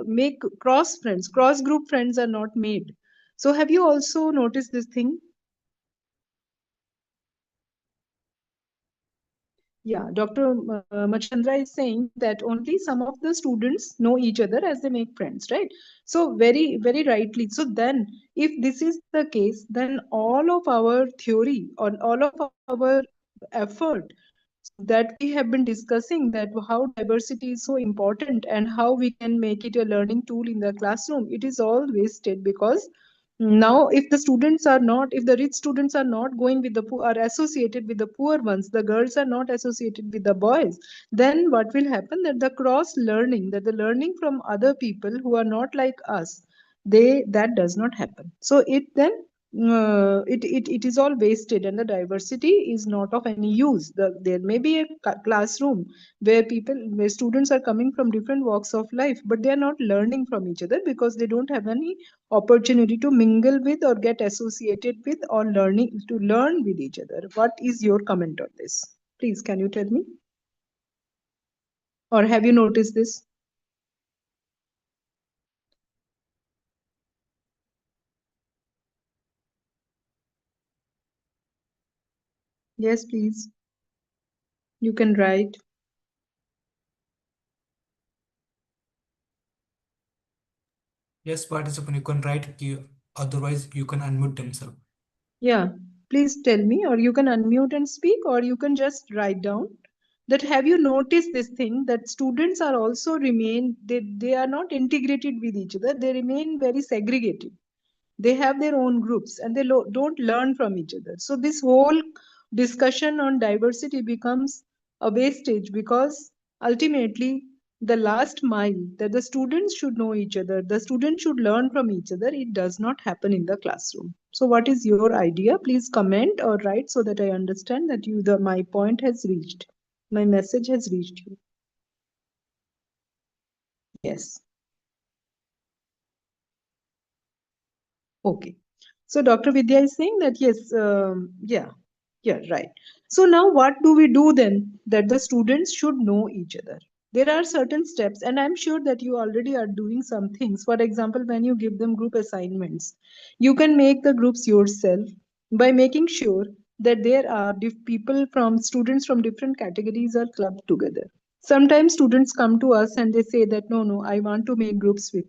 make cross friends, cross group friends are not made. So have you also noticed this thing? Yeah, Dr. Machandra is saying that only some of the students know each other as they make friends, right? So very, very rightly. So then, if this is the case, then all of our theory or all of our effort that we have been discussing, that how diversity is so important and how we can make it a learning tool in the classroom, it is all wasted, because now if the students are not, if the rich students are not going with the poor, are associated with the poor ones, the girls are not associated with the boys, then what will happen, that the cross learning, that the learning from other people who are not like us, they, that does not happen. So it then it is all wasted, and the diversity is not of any use. There may be a classroom where students are coming from different walks of life, but they are not learning from each other because they don't have any opportunity to mingle with or get associated with or learn with each other. What is your comment on this? Please, can you tell me? Or have you noticed this? Yes, please. You can write. Yes, participant, you can write. Otherwise, you can unmute themselves. Yeah, please tell me, or you can unmute and speak, or you can just write down that have you noticed this thing, that students are also remain, they are not integrated with each other, they remain very segregated. They have their own groups and they don't learn from each other. So this whole discussion on diversity becomes a wastage, because ultimately the last mile, that the students should know each other, the students should learn from each other, it does not happen in the classroom. So what is your idea? Please comment or write so that I understand that my point has reached, my message has reached you. Yes. Okay. So Dr. Vidya is saying that yes, yeah, right. So now what do we do then? That the students should know each other. There are certain steps, and I'm sure that you already are doing some things. For example, when you give them group assignments, you can make the groups yourself by making sure that there are people from students from different categories are clubbed together. Sometimes students come to us and they say that no, I want to make groups with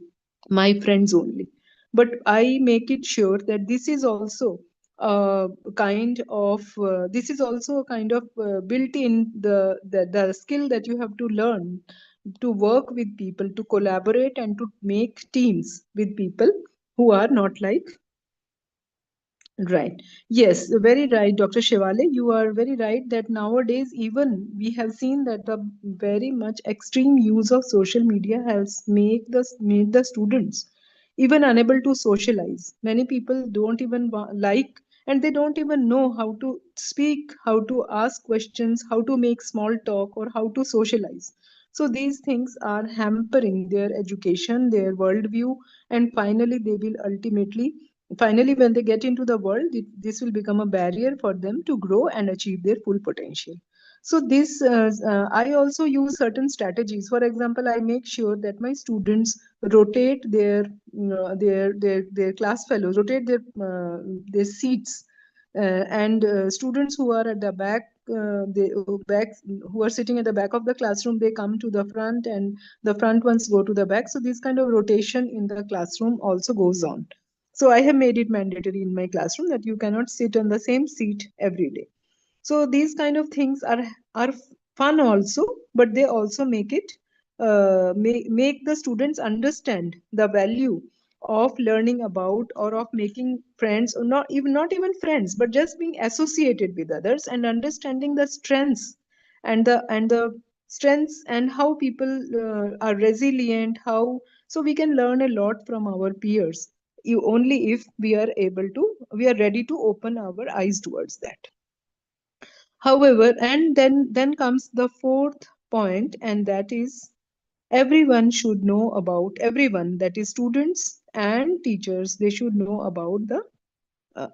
my friends only, but I make it sure that this is also this is also a kind of built in the skill that you have to learn to work with people, to collaborate and to make teams with people who are not like. Right. Yes, very right, Dr. Shivale. You are very right that nowadays even we have seen that the very much extreme use of social media has made the students even unable to socialize. Many people don't even like, and they don't even know how to speak, how to ask questions, how to make small talk, or how to socialize. So these things are hampering their education, their worldview, and finally when they get into the world, this will become a barrier for them to grow and achieve their full potential. So I also use certain strategies. For example, I make sure that my students rotate their class fellows, rotate their seats, and students who are at the back, who are sitting at the back of the classroom, they come to the front, and the front ones go to the back. So this kind of rotation in the classroom also goes on. So I have made it mandatory in my classroom that you cannot sit on the same seat every day. So these kind of things are fun also, but they also make it make the students understand the value of learning about, or of making friends, or not even friends, but just being associated with others and understanding the strengths and the strengths and how people are resilient, how, so we can learn a lot from our peers, only if we are ready to open our eyes towards that. However, and then comes the fourth point, and that is everyone should know about, everyone, that is students and teachers, they should know about the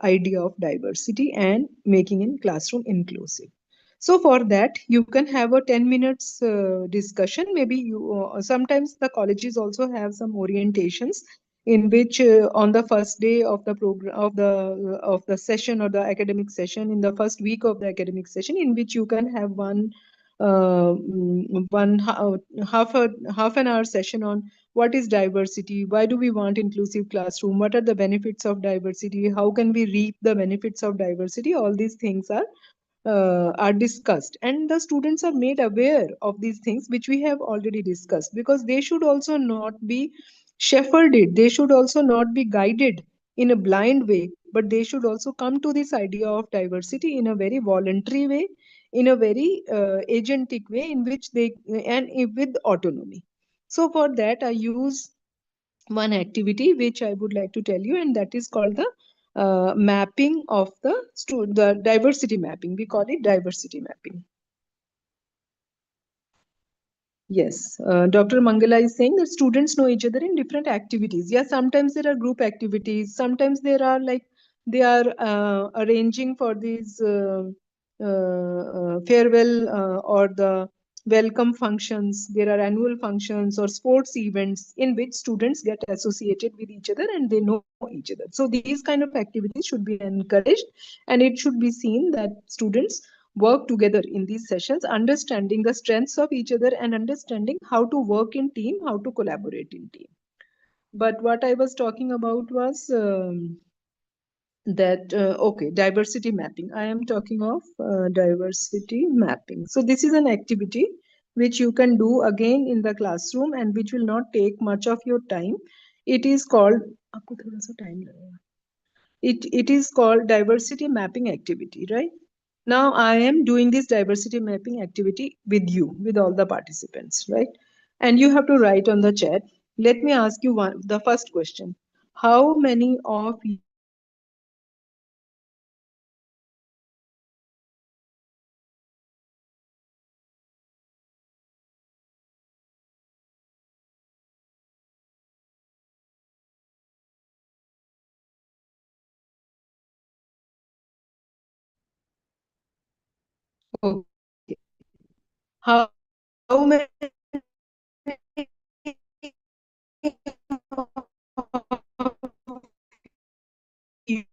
idea of diversity and making in classroom inclusive. So for that, you can have a 10 minutes discussion. Maybe you sometimes the colleges also have some orientations in which on the first day of the program of the session, or the academic session, in the first week of the academic session, in which you can have half an hour session on what is diversity, why do we want inclusive classroom, what are the benefits of diversity, how can we reap the benefits of diversity. All these things are discussed, and the students are made aware of these things which we have already discussed, because they should also not be shepherded, they should also not be guided in a blind way, but they should also come to this idea of diversity in a very voluntary way, in a very agentic way, in which they, and with autonomy. So for that, I use one activity which I would like to tell you, and that is called the mapping of the diversity mapping. We call it diversity mapping. Yes, Dr. Mangala is saying that students know each other in different activities. Yeah, sometimes there are group activities. Sometimes there are like they are arranging for these farewell or the welcome functions. There are annual functions or sports events in which students get associated with each other and they know each other. So these kind of activities should be encouraged, and it should be seen that students work together in these sessions, understanding the strengths of each other and understanding how to work in team, how to collaborate in team. But what I was talking about was that okay, diversity mapping. I am talking of diversity mapping. So this is an activity which you can do again in the classroom and which will not take much of your time. It is called, आपको थोड़ा सा time लगेगा. It is called diversity mapping activity, right? Now I am doing this diversity mapping activity with you, with all the participants, right? And you have to write on the chat. Let me ask you the first question. How many of you okay. How many of you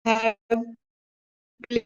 have played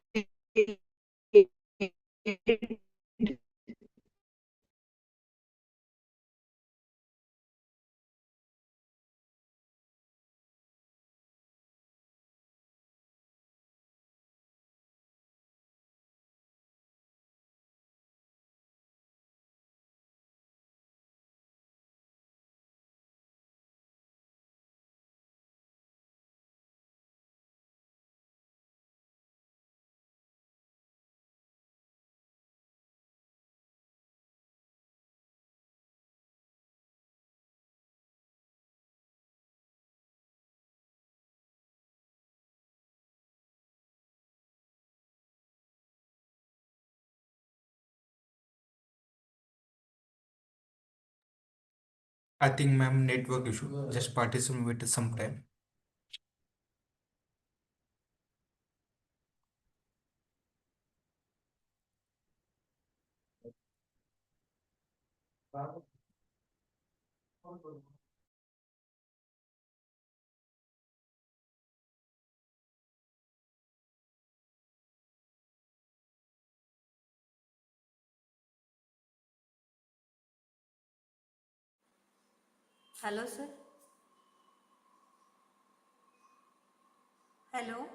I think, ma'am, network issue. Just participate with some time. Hello, sir. Hello.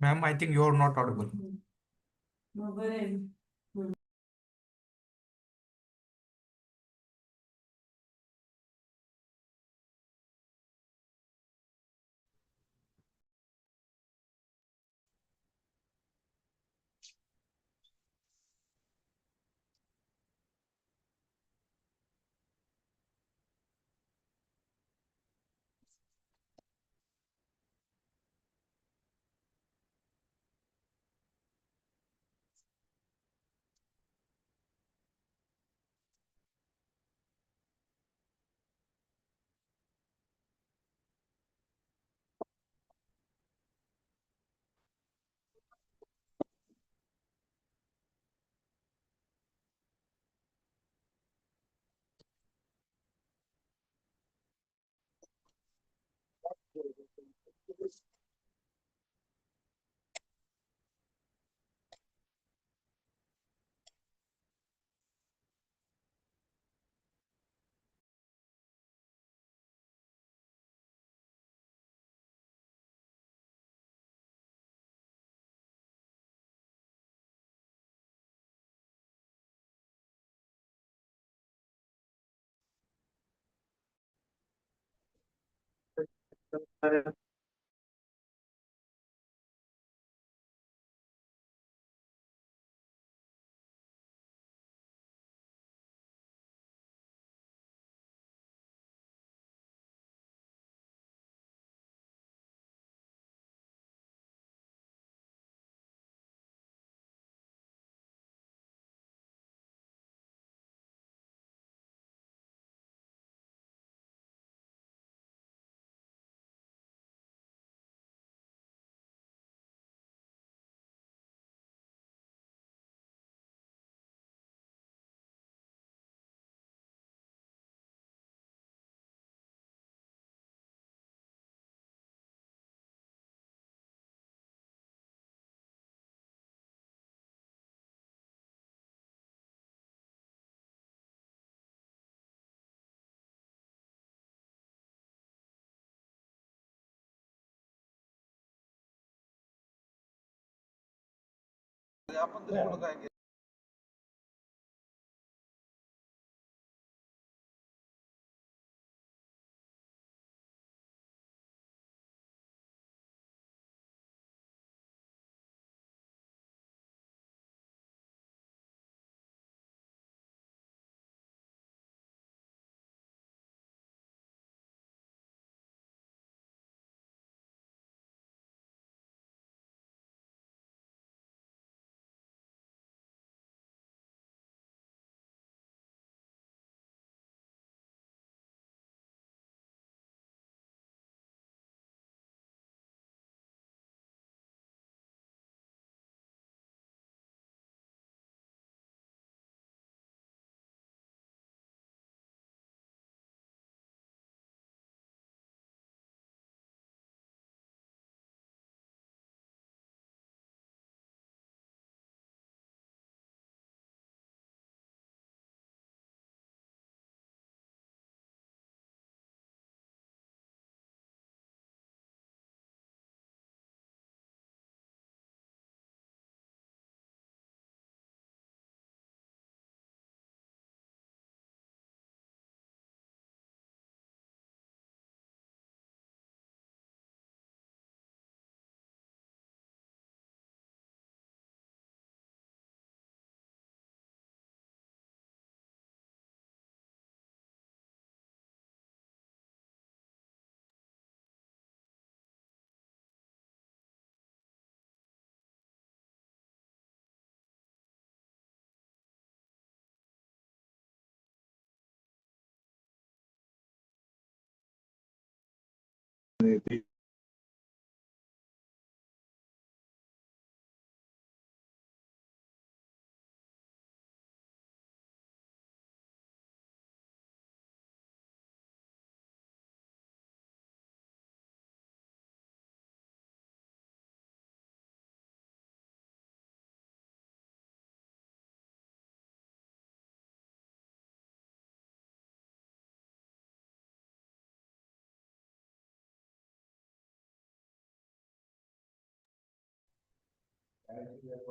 Ma'am, I think you are not audible.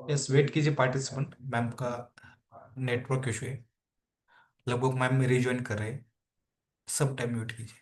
Yes, wait कीजिए participant, ma'am का network issue है, लगभग ma'am rejoin कर रहे हैं, सब time mute कीजिए।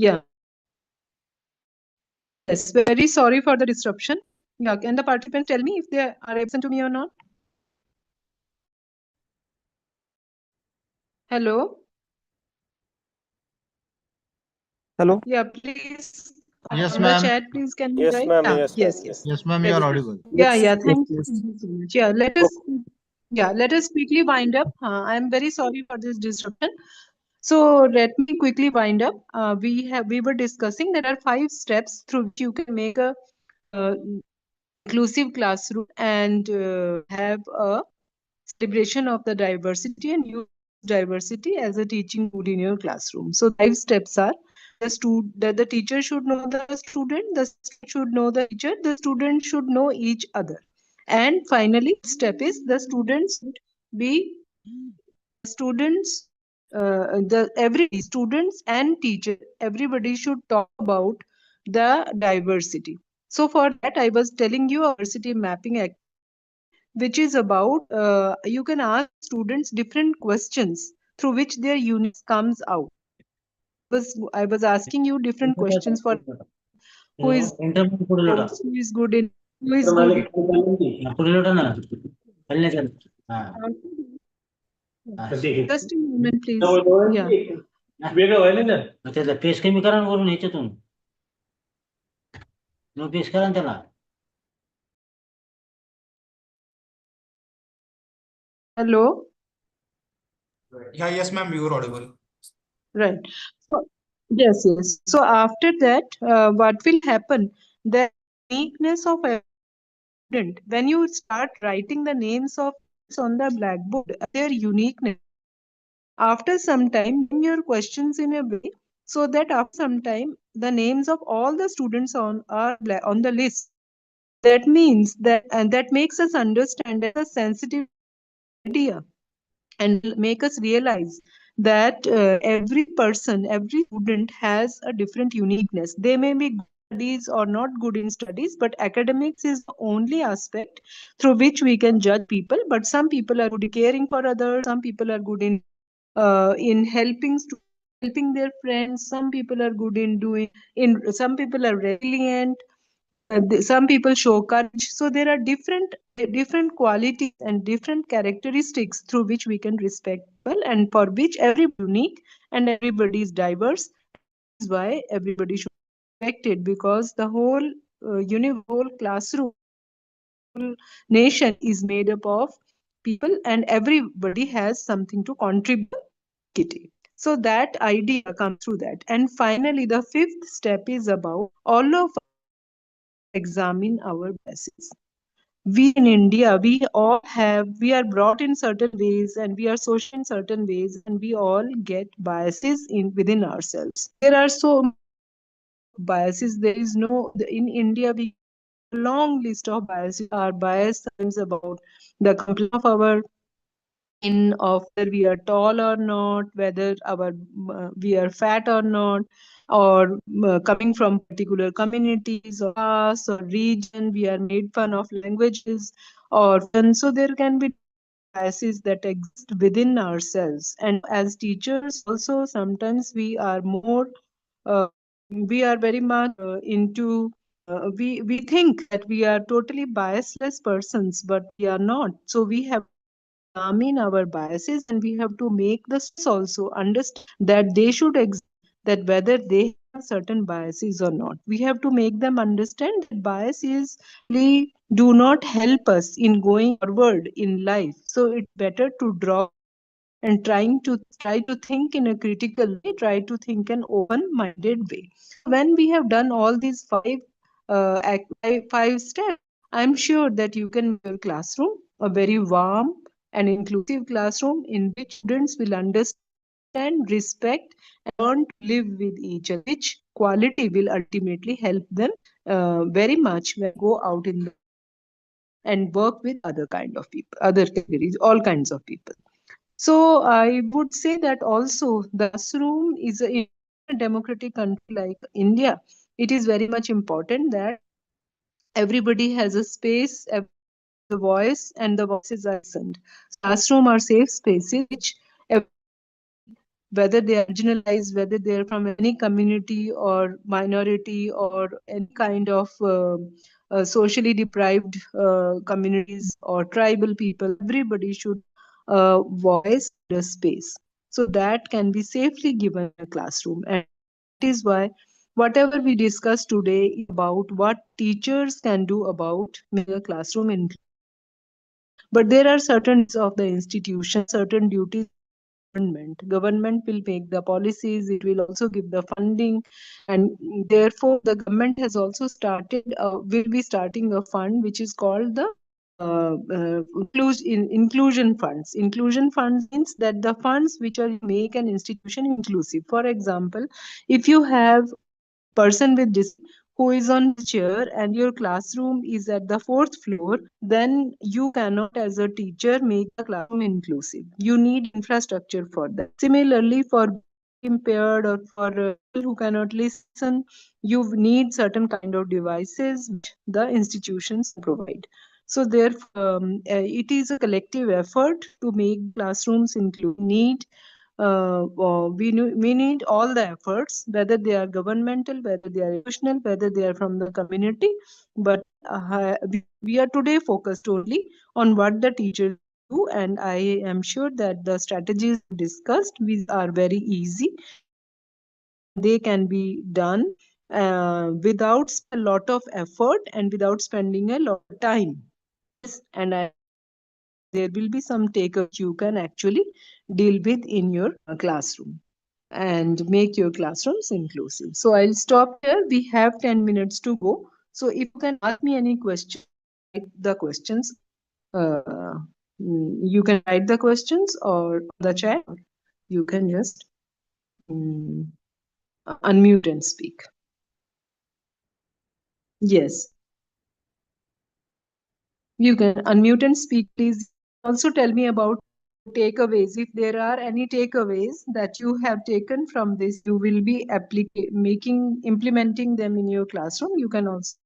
Yeah. Yes, very sorry for the disruption. Yeah, can the participants tell me if they are able to listen to me or not? Hello? Hello. Yeah, please. Yes, On the ma'am. chat, please can you Yes, write? ma'am. Yeah, Yes, yes, ma'am. yes. Yes, ma'am, you are audible. Yeah, Yes. yeah. Yes, Thank you yes. so much. Yeah, let us quickly wind up. I'm very sorry for this disruption. So let me quickly wind up. We were discussing there are 5 steps through which you can make a uh, inclusive classroom and have a celebration of the diversity and use diversity as a teaching tool in your classroom. So 5 steps are that the teacher should know the student should know the teacher, the student should know each other. And finally, step is the students should be students, the every students and teacher, everybody should talk about the diversity. So for that, I was telling you a diversity mapping activity, which is about you can ask students different questions through which their units comes out. I was asking you different questions for who is sports, who is good in who is good in just a moment, please. Yeah. त्याला पेश कमी करा ना वरून ह्याच्यातून न पेश करा ना त्याला Hello. Yeah, yes, ma'am, you are audible. Right. So, yes, yes. So after that, what will happen? The uniqueness of a student, when you start writing the names of on the blackboard, their uniqueness. After some time, bring your questions in a way so that after some time the names of all the students on the list. That means that, and that makes us understand that a sensitive idea and make us realize that every person, every student has a different uniqueness. They may be good in studies or not good in studies, but academics is the only aspect through which we can judge people. But some people are good in caring for others, some people are good in helping their friends, some people are good in some people are resilient, some people show courage. So there are different qualities and different characteristics through which we can respect people, and for which everybody is unique and everybody is diverse. That is why everybody should be respected, because the whole classroom, whole nation is made up of people, and everybody has something to contribute to kitty. So that idea comes through that. And finally, the fifth step is about all of us examine our biases. We in India, we are brought in certain ways and we are social in certain ways, and we all get biases within ourselves. There are so many kinds of biases. In India, we a long list of biases. Our bias sometimes about the complexion of our skin, of whether we are tall or not, whether we are fat or not, or coming from particular communities or class or region. We are made fun of languages, and so there can be different biases that exist within ourselves. And as teachers, also sometimes uh, we are very much into. We think that we are totally biasless persons, but we are not. So we have examine our biases, and we have to make the students also understand that they should examine that whether they have certain biases or not. We have to make them understand that biases really do not help us in going forward in life. So it's better to drop them and try to think in a critical way, try to think an open-minded way. So when we have done all these five steps, I'm sure that you can make your classroom a very warm and inclusive classroom in which students will understand, respect, and learn to live with each other, which quality will ultimately help them very much when they go out in the and work with other kind of people, other categories, all kinds of people. So I would say that also the classroom is in a democratic country like India. It is very much important that everybody has a space, everybody has a voice, and the voices are listened. Classroom are safe spaces which everybody, whether they are marginalized, whether they are from any community or minority or any kind of socially deprived communities or tribal people, everybody should voice and a space. So that can be safely given in a classroom. And that is why whatever we discuss today is about what teachers can do about making a classroom inclusive. But there are certain duties of the institution, certain duties of the government. Government will make the policies, it will also give the funding, and therefore the government has also will be starting a fund which is called the inclusion funds. Inclusion funds means that the funds which are make an institution inclusive. For example, if you have person with disability who is on chair and your classroom is at the fourth floor, then you cannot as a teacher make the classroom inclusive. You need infrastructure for that. Similarly, for visually impaired or for people who cannot listen, you need certain kind of devices which the institutions provide. So therefore, it is a collective effort to make classrooms inclusive. We need all the efforts, whether they are governmental, whether they are institutional, whether they are from the community. But we are today focused only on what the teachers do, and I am sure that the strategies discussed are very easy and they can be done without a lot of effort and without spending a lot of time. Yes, and I am sure that there will be some takers you can actually deal with in your classroom and make your classrooms inclusive. So I'll stop here. We have 10 minutes to go. So if you can ask me any questions, write the questions. Uh, you can write the questions or the chat. You can just unmute and speak. Yes, you can unmute and speak, please. Also tell me about takeaways. If there are any takeaways that you have taken from this, you will be implementing them in your classroom. You can also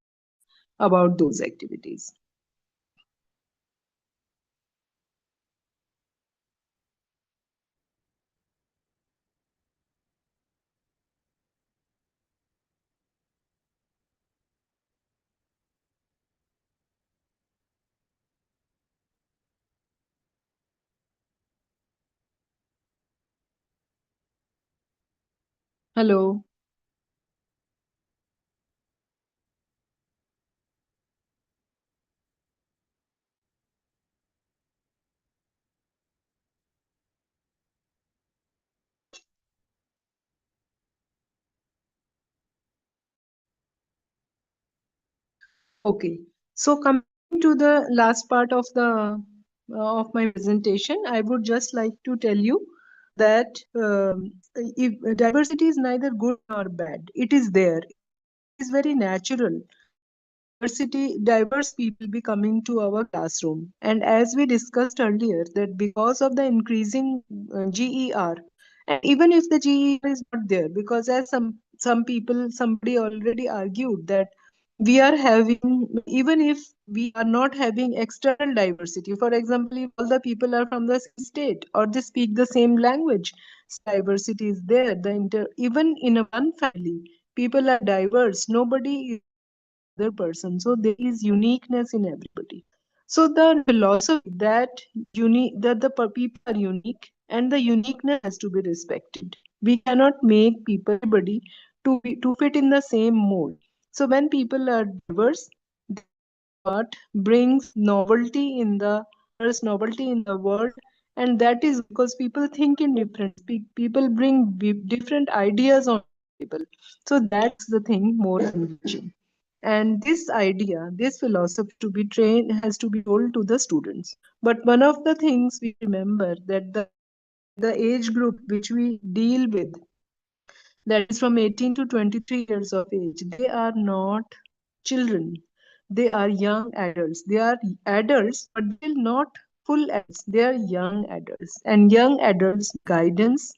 about those activities. Hello. Okay. So coming to the last part of my presentation, I would just like to tell you that if diversity is neither good nor bad, it is there. It is very natural that diverse people be coming to our classroom. And as we discussed earlier, that because of the increasing GER, and even if the GER is not there, because as somebody already argued that we are having, even if we are not having external diversity, for example, if all the people are from the same state or they speak the same language, diversity is there. Even in a one family, people are diverse. Nobody is other person, so there is uniqueness in everybody. So the philosophy that people are unique and the uniqueness has to be respected. We cannot make people everybody to fit in the same mold. So when people are diverse, what brings novelty in the novelty in the world, and that is because people think in different people bring different ideas on the table. So that's the thing more engaging. And this idea, this philosophy to be trained has to be told to the students. But one of the things we remember that the age group which we deal with, that is from 18 to 23 years of age, they are not children. They are young adults. They are adults, but still not full adults. They are young adults. And young adults guidance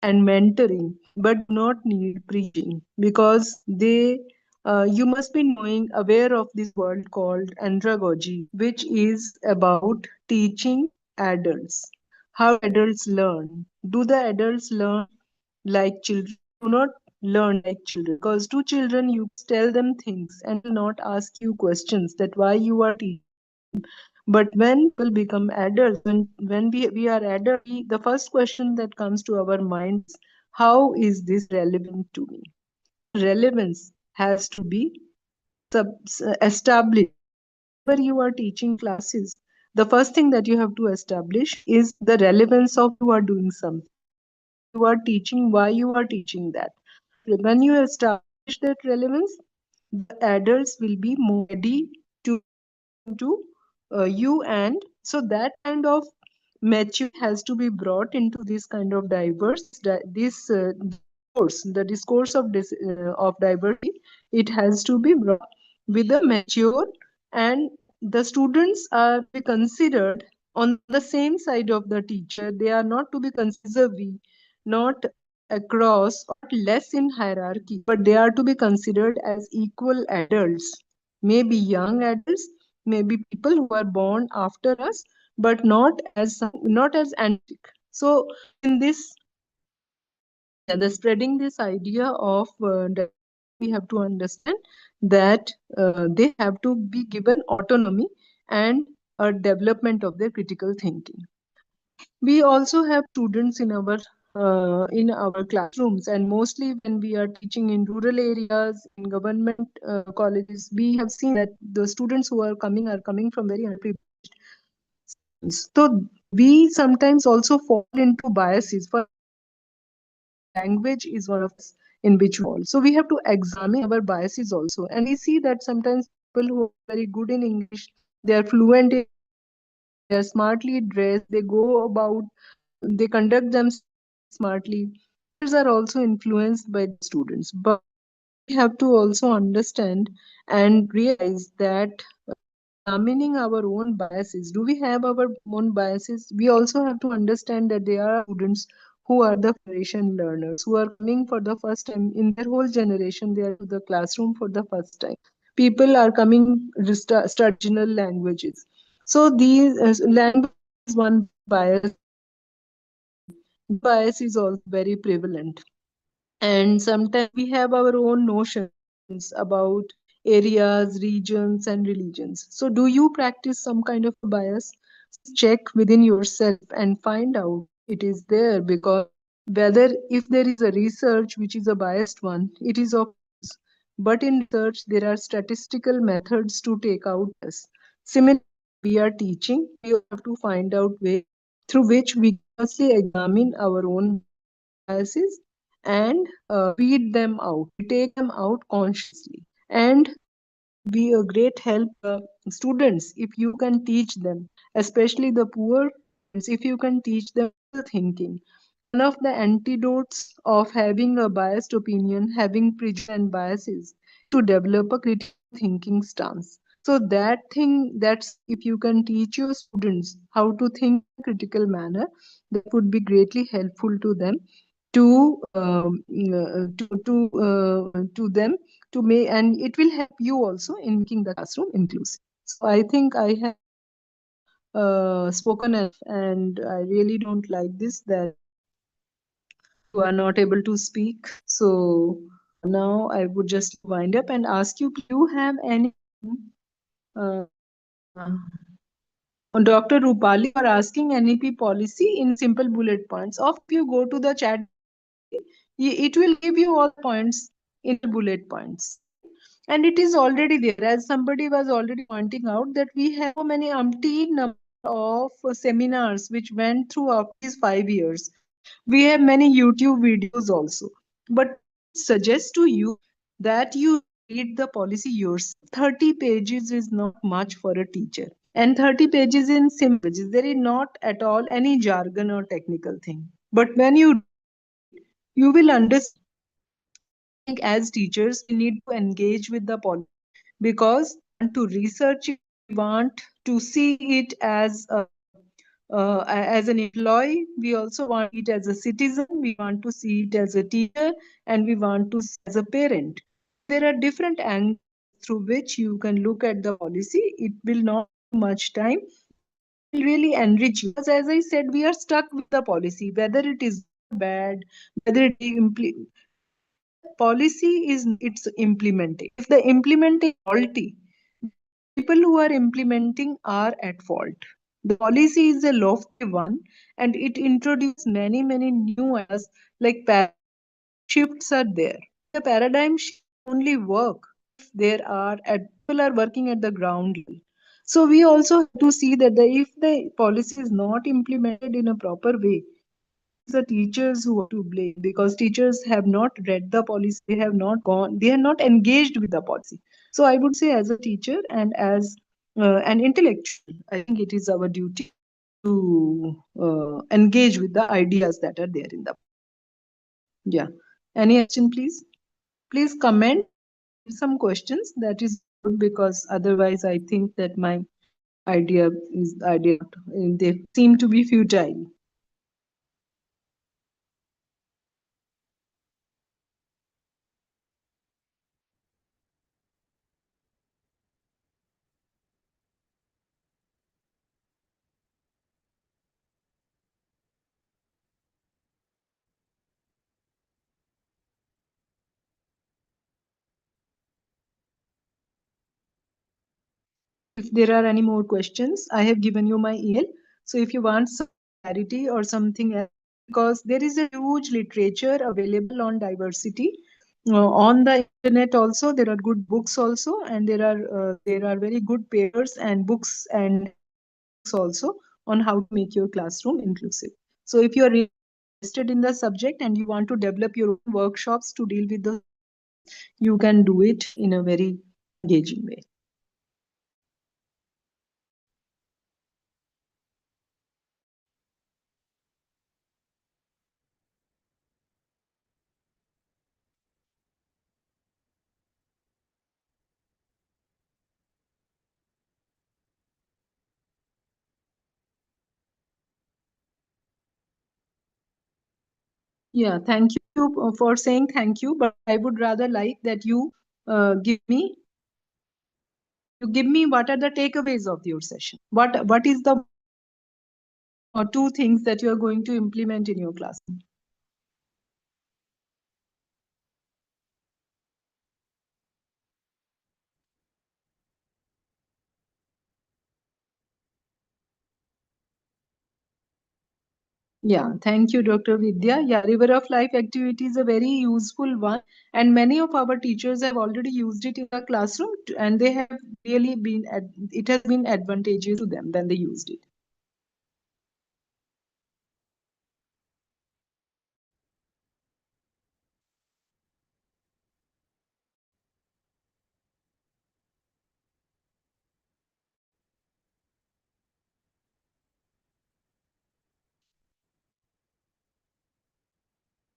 and mentoring, but not need preaching, because you must be knowing, aware of this word called andragogy, which is about teaching adults. How adults learn? Do the adults learn like children? Do not learn like children, because to children you tell them things and will not ask you questions that why you are teaching. But when people become adults, when we are adults, the first question that comes to our mind is, how is this relevant to me? Relevance has to be established. Whenever you are teaching classes, the first thing that you have to establish is the relevance of you are doing something. You are teaching, why you are teaching that. When you establish that relevance, the adults will be more ready to to you, and so that kind of maturity has to be brought into this kind of this discourse, the discourse of diversity. It has to be brought with a mature, and the students are to be considered on the same side of the teacher. They are not to be considered not across or less in hierarchy, but they are to be considered as equal adults, maybe young adults, maybe people who are born after us, but not as antique. So in this idea, the spreading this idea of we have to understand that they have to be given autonomy and a development of their critical thinking. We also have students in our classrooms, and mostly when we are teaching in rural areas, in government colleges, we have seen that the students who are coming from very underprivileged. So we sometimes also fall into biases. For language is one of in which we fall. So we have to examine our biases also, and we see that sometimes people who are very good in English, they are fluent in, they are smartly dressed, they go about, they conduct themselves smartly. teachers are also influenced by the students, but we have to also understand and realize that examining our own biases, do we have our own biases? We also have to understand that there are students who are the foundation learners, who are coming for the first time in their whole generation. They are to the classroom for the first time. People are coming to study regional languages. So these language is one bias. Bias is also very prevalent, and sometimes we have our own notions about areas, regions, and religions. So do you practice some kind of a bias? Check within yourself and find out it is there, because whether if there is a research which is a biased one, it is of use. But in research there are statistical methods to take out this. Similarly, we are teaching, we have to find out way through which we firstly examine our own biases and weed them out. We take them out consciously. And be a great help students if you can teach them, especially the poor students, if you can teach them the thinking. One of the antidotes of having a biased opinion, having prejudice and biases, to develop a critical thinking stance. So that thing, that's if you can teach your students how to think in a critical manner, that would be greatly helpful to them, to to them to make, and it will help you also in making the classroom inclusive. So I think I have spoken enough, and I really don't like this that you are not able to speak. So now I would just wind up and ask you, do you have any uh, Dr. Rupali, you are asking NEP policy in simple bullet points. Or if you go to the chat, it will give you all points in bullet points. And it is already there, as somebody was already pointing out, that we have so many umpteen number of seminars which went through after these 5 years. We have many YouTube videos also. But suggest to you that you read the policy yourself. 30 pages is not much for a teacher. And 30 pages in simple, there is not at all any jargon or technical thing. But when you will understand. I think as teachers, we need to engage with the policy, because to research it, we want to see it as an employee. We also want it as a citizen. We want to see it as a teacher, and we want to see it as a parent. There are different angles through which you can look at the policy. It will not take much time, but it will really enrich you. Because as I said, we are stuck with the policy, whether it is bad, whether it is the policy is it's implementing. If the implementing is faulty, people who are implementing are at fault. The policy is a lofty one, and it introduces many new ideas, like paradigm shifts are there. The paradigm shift only work if there are people are working at the ground level. So we also have to see that if the policy is not implemented in a proper way, the teachers who are to blame, because teachers have not read the policy, they have not engaged with the policy. So I would say, as a teacher and as an intellectual, I think it is our duty to engage with the ideas that are there in the. Yeah. Any question, please? Please comment some questions. That is good, because otherwise I think that my idea they seem to be futile. If there are any more questions, I have given you my email. So if you want some clarity or something else, because there is a huge literature available on diversity on the internet also. There are good books also, and there are very good papers and books and handbooks also on how to make your classroom inclusive. So if you are really interested in the subject and you want to develop your own workshops to deal with the, you can do it in a very engaging way. Yeah, thank you for saying thank you, but I would rather like that you give me what are the takeaways of your session. What is the or two things that you are going to implement in your classroom? Yeah, thank you, Dr. Vidya. Yeah, River of Life activity is a very useful one, and many of our teachers have already used it in the classroom, and they have really been, it has been advantageous to them when they used it.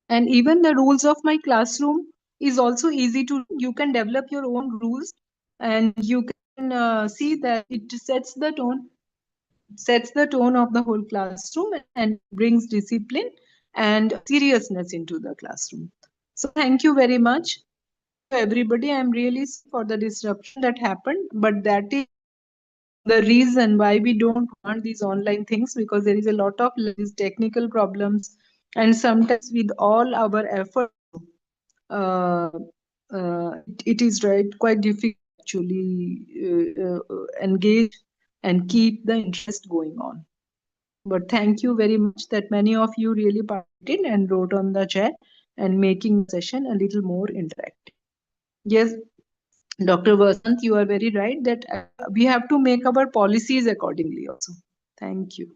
And even the rules of my classroom is also easy to, you can develop your own rules, and you can see that it sets the tone of the whole classroom and brings discipline and seriousness into the classroom. So thank you very much to everybody. I'm really sorry for the disruption that happened, but that is the reason why we don't want these online things, because there is a lot of these technical problems, and sometimes with all our effort, uh, it is quite difficult actually engage and keep the interest going on. But thank you very much that many of you really participated and wrote on the chat and making the session a little more interactive. Yes, Dr. Vasant, you are very right that we have to make our policies accordingly also. Thank you.